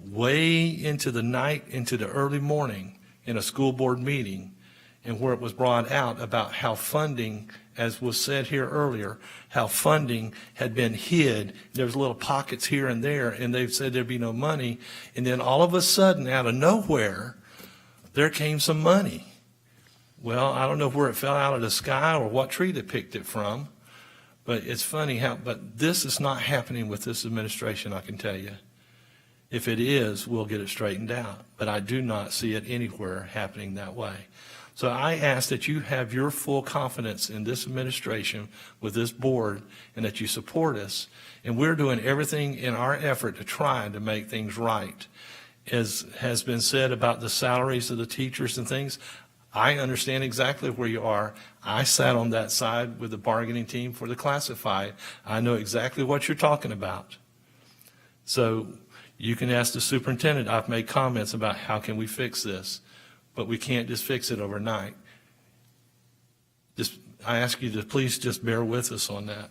way into the night, into the early morning in a school board meeting, and where it was brought out about how funding, as was said here earlier, how funding had been hid. There was little pockets here and there, and they said there'd be no money. And then all of a sudden, out of nowhere, there came some money. Well, I don't know where it fell out of the sky or what tree they picked it from, but it's funny but this is not happening with this administration, I can tell you. If it is, we'll get it straightened out. But I do not see it anywhere happening that way. So I ask that you have your full confidence in this administration with this board and that you support us. And we're doing everything in our effort to try to make things right. As has been said about the salaries of the teachers and things, I understand exactly where you are. I sat on that side with the bargaining team for the classified. I know exactly what you're talking about. So you can ask the superintendent. I've made comments about how can we fix this. But we can't just fix it overnight. I ask you to please just bear with us on that.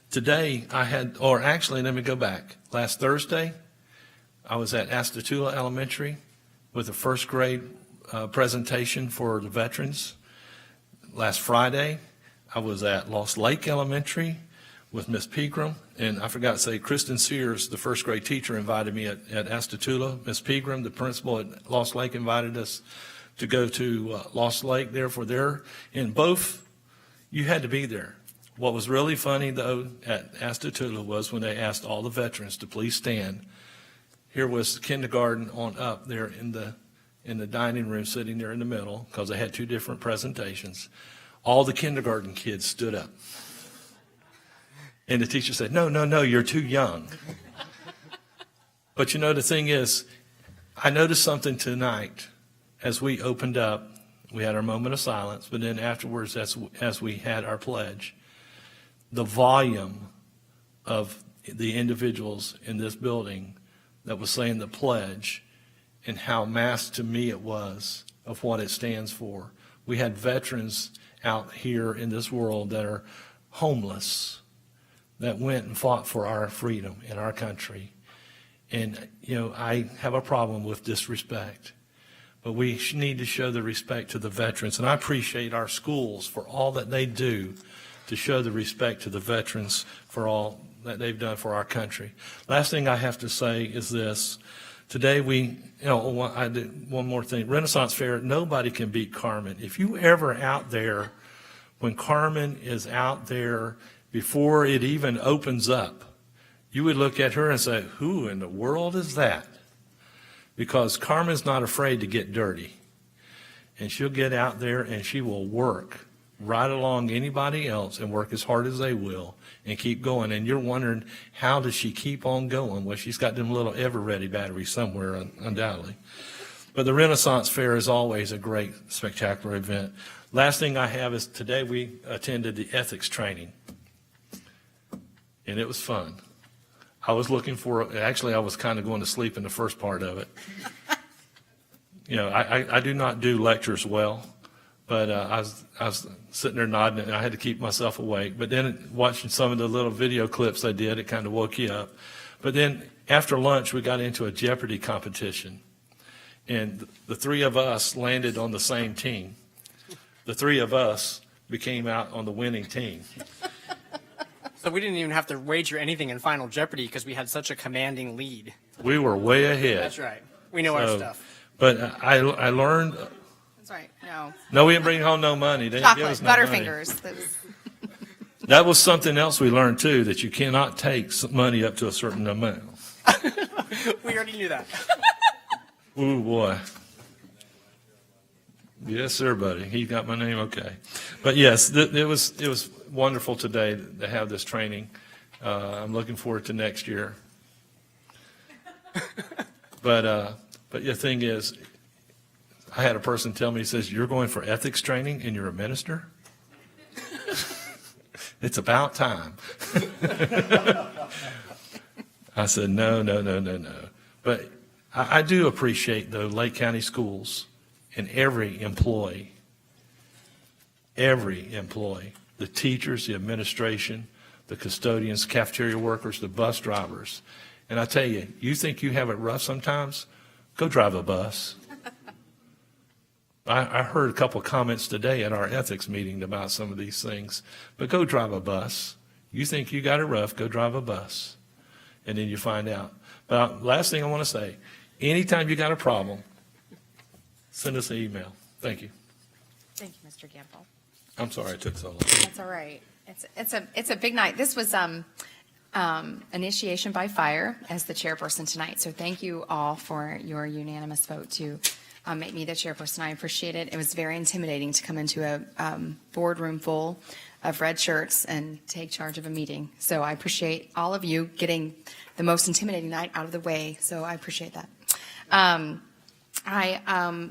Today let me go back. Last Thursday, I was at Astatula Elementary with a first grade presentation for the veterans. Last Friday, I was at Lost Lake Elementary with Miss Pegram, and I forgot to say, Kristen Sears, the first grade teacher, invited me at Astatula. Miss Pegram, the principal at Lost Lake, invited us to go to Lost Lake there for their, and both, you had to be there. What was really funny, though, at Astatula was when they asked all the veterans to please stand. Here was kindergarten on up there in the dining room, sitting there in the middle, because they had two different presentations. All the kindergarten kids stood up. And the teacher said, no, you're too young. But the thing is, I noticed something tonight as we opened up. We had our moment of silence, but then afterwards, as we had our pledge, the volume of the individuals in this building that was saying the pledge and how massive to me it was of what it stands for. We had veterans out here in this world that are homeless, that went and fought for our freedom in our country. And, I have a problem with disrespect. But we need to show the respect to the veterans. And I appreciate our schools for all that they do to show the respect to the veterans for all that they've done for our country. Last thing I have to say is this. Today I did one more thing. Renaissance Fair, nobody can beat Carmen. If you ever out there, when Carmen is out there, before it even opens up, you would look at her and say, who in the world is that? because Carmen's not afraid to get dirty. And she'll get out there and she will work right along anybody else and work as hard as they will and keep going. And you're wondering, how does she keep on going? Well, she's got them little ever-ready batteries somewhere, undoubtedly. But the Renaissance Fair is always a great, spectacular event. Last thing I have is today we attended the ethics training. And it was fun. I was looking for, actually I was kind of going to sleep in the first part of it. You know, I do not do lectures well, but I was sitting there nodding and I had to keep myself awake. But then watching some of the little video clips I did, it kind of woke you up. But then after lunch, we got into a Jeopardy competition. And the three of us landed on the same team. The three of us became out on the winning team. So we didn't even have to wager anything in Final Jeopardy because we had such a commanding lead. We were way ahead. That's right. We know our So, stuff. But I learned. That's right, no. No, we didn't bring home no money. They didn't give Chocolate, us no money. Butterfingers. That was- That was something else we learned too, that you cannot take money up to a certain amount. We already knew that. Ooh, boy. Yes, sir, buddy. He got my name okay. But yes, it was wonderful today to have this training. I'm looking forward to next year. But the thing is, I had a person tell me, he says, "You're going for ethics training and you're a minister?" It's about time. I said, no. But I do appreciate the Lake County Schools and every employee, the teachers, the administration, the custodians, cafeteria workers, the bus drivers. And I tell you, you think you have it rough sometimes? Go drive a bus. I heard a couple of comments today at our ethics meeting about some of these things, but go drive a bus. You think you got it rough, go drive a bus, and then you find out. But last thing I want to say, anytime you got a problem, send us an email. Thank you. Thank you, Mr. Gamble. I'm sorry it took so long. That's all right. It's a big night. This was initiation by fire as the chairperson tonight. So thank you all for your unanimous vote to make me the chairperson. I appreciate it. It was very intimidating to come into a boardroom full of red shirts and take charge of a meeting. So I appreciate all of you getting the most intimidating night out of the way. So I appreciate that. I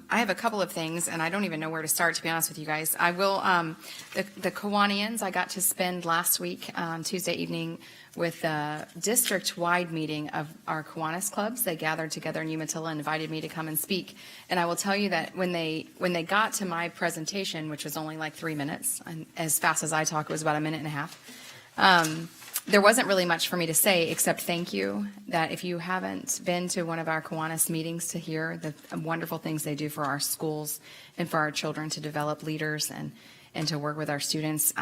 have a couple of things, and I don't even know where to start, to be honest with you guys. I will, the Kiwanians, I got to spend last week on Tuesday evening with a district-wide meeting of our Kiwanis clubs. They gathered together in Umatilla and invited me to come and speak. And I will tell you that when they got to my presentation, which was only like 3 minutes, and as fast as I talk, it was about a minute and a half, there wasn't really much for me to say except thank you, that if you haven't been to one of our Kiwanis meetings to hear the wonderful things they do for our schools and for our children to develop leaders and to work with our students,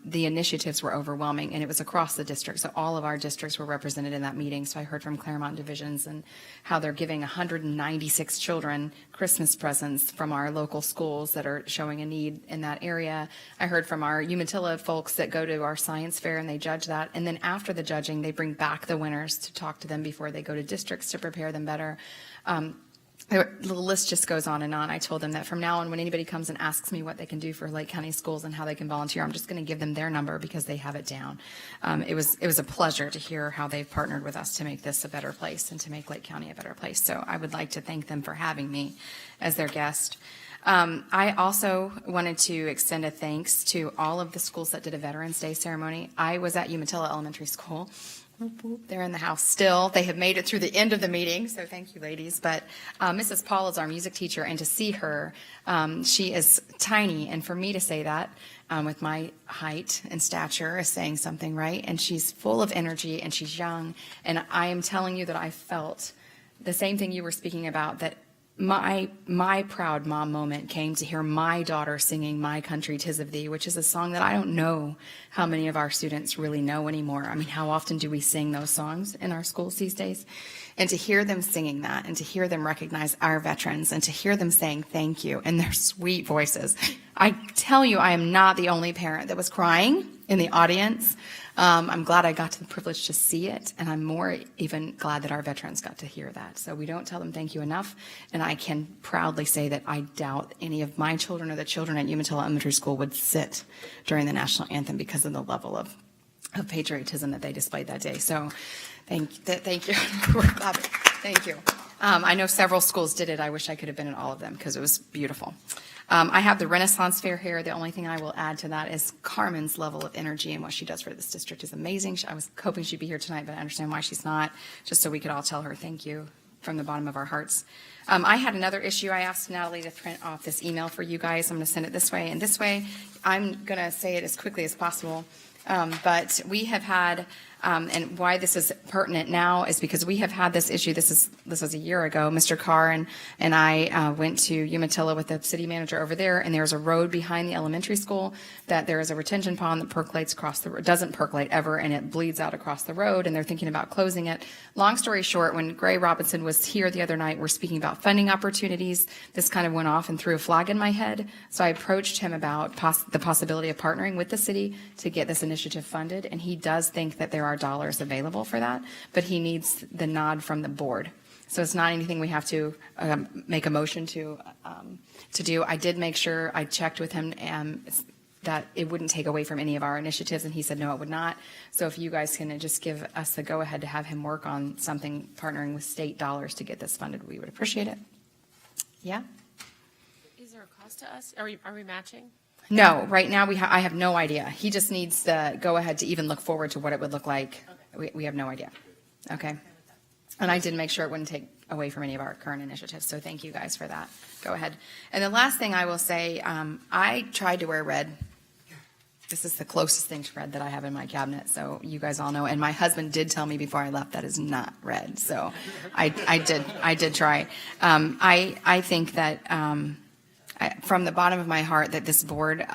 the initiatives were overwhelming, and it was across the district. So all of our districts were represented in that meeting. So I heard from Claremont Divisions and how they're giving 196 children Christmas presents from our local schools that are showing a need in that area. I heard from our Umatilla folks that go to our science fair and they judge that. And then after the judging, they bring back the winners to talk to them before they go to districts to prepare them better. The list just goes on and on. I told them that from now on, when anybody comes and asks me what they can do for Lake County schools and how they can volunteer, I'm just going to give them their number because they have it down. It was a pleasure to hear how they've partnered with us to make this a better place and to make Lake County a better place. So I would like to thank them for having me as their guest. I also wanted to extend a thanks to all of the schools that did a Veterans Day ceremony. I was at Umatilla Elementary School. They're in the house still. They have made it through the end of the meeting, so thank you, ladies. But Mrs. Paul is our music teacher, and to see her, she is tiny, and for me to say that with my height and stature is saying something, right? And she's full of energy, and she's young, and I am telling you that I felt the same thing you were speaking about, that my proud mom moment came to hear my daughter singing My Country 'Tis of Thee, which is a song that I don't know how many of our students really know anymore. I mean, how often do we sing those songs in our schools these days? And to hear them singing that, and to hear them recognize our veterans, and to hear them saying thank you in their sweet voices. I tell you, I am not the only parent that was crying in the audience. I'm glad I got the privilege to see it, and I'm more even glad that our veterans got to hear that. So we don't tell them thank you enough, and I can proudly say that I doubt any of my children or the children at Umatilla Elementary School would sit during the national anthem because of the level of patriotism that they displayed that day. So thank you. We're glad. Thank you. I know several schools did it. I wish I could have been in all of them because it was beautiful. I have the Renaissance Fair here. The only thing I will add to that is Carmen's level of energy and what she does for this district is amazing. I was hoping she'd be here tonight, but I understand why she's not, just so we could all tell her thank you from the bottom of our hearts. I had another issue. I asked Natalie to print off this email for you guys. I'm going to send it this way and this way. I'm going to say it as quickly as possible. But we have had, and why this is pertinent now is because we have had this issue. This was a year ago. Mr. Carr and I went to Umatilla with the city manager over there, and there's a road behind the elementary school that there is a retention pond that percolates across the road, doesn't percolate ever, and it bleeds out across the road, and they're thinking about closing it. Long story short, when Gray Robinson was here the other night, we're speaking about funding opportunities. This kind of went off and threw a flag in my head. So I approached him about the possibility of partnering with the city to get this initiative funded, and he does think that there are dollars available for that, but he needs the nod from the board. So it's not anything we have to make a motion to do. I did make sure I checked with him that it wouldn't take away from any of our initiatives, and he said no, it would not. So if you guys can just give us the go-ahead to have him work on something partnering with state dollars to get this funded, we would appreciate it. Yeah? Is there a cost to us? Are we matching? No, right now I have no idea. He just needs the go-ahead to even look forward to what it would look like. We have no idea. Okay. And I did make sure it wouldn't take away from any of our current initiatives, so thank you guys for that. Go ahead. And the last thing I will say, I tried to wear red. This is the closest thing to red that I have in my cabinet, so you guys all know. And my husband did tell me before I left that is not red, so I did try. I think that from the bottom of my heart that this board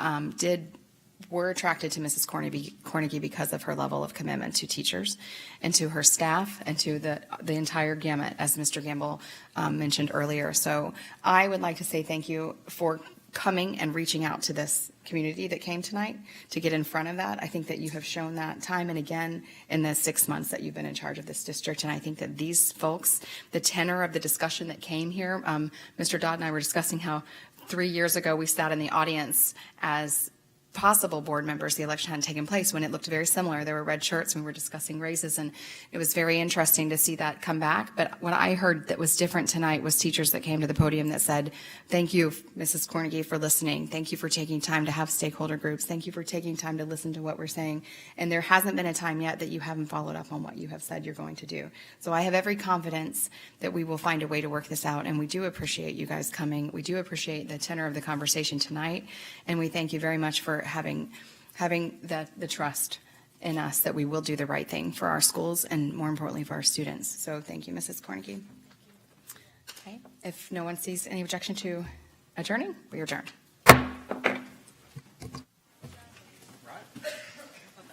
were attracted to Mrs. Cornegie because of her level of commitment to teachers and to her staff and to the entire gamut, as Mr. Gamble mentioned earlier. So I would like to say thank you for coming and reaching out to this community that came tonight to get in front of that. I think that you have shown that time and again in the 6 months that you've been in charge of this district. And I think that these folks, the tenor of the discussion that came here, Mr. Dodd and I were discussing how 3 years ago we sat in the audience as possible board members. The election hadn't taken place when it looked very similar. There were red shirts and we were discussing raises, and it was very interesting to see that come back. But what I heard that was different tonight was teachers that came to the podium that said, thank you, Mrs. Cornegie, for listening. Thank you for taking time to have stakeholder groups. Thank you for taking time to listen to what we're saying. And there hasn't been a time yet that you haven't followed up on what you have said you're going to do. So I have every confidence that we will find a way to work this out, and we do appreciate you guys coming. We do appreciate the tenor of the conversation tonight, and we thank you very much for having the trust in us that we will do the right thing for our schools and more importantly for our students. So thank you, Mrs. Cornegie. Okay. If no one sees any objection to adjourning, we adjourn.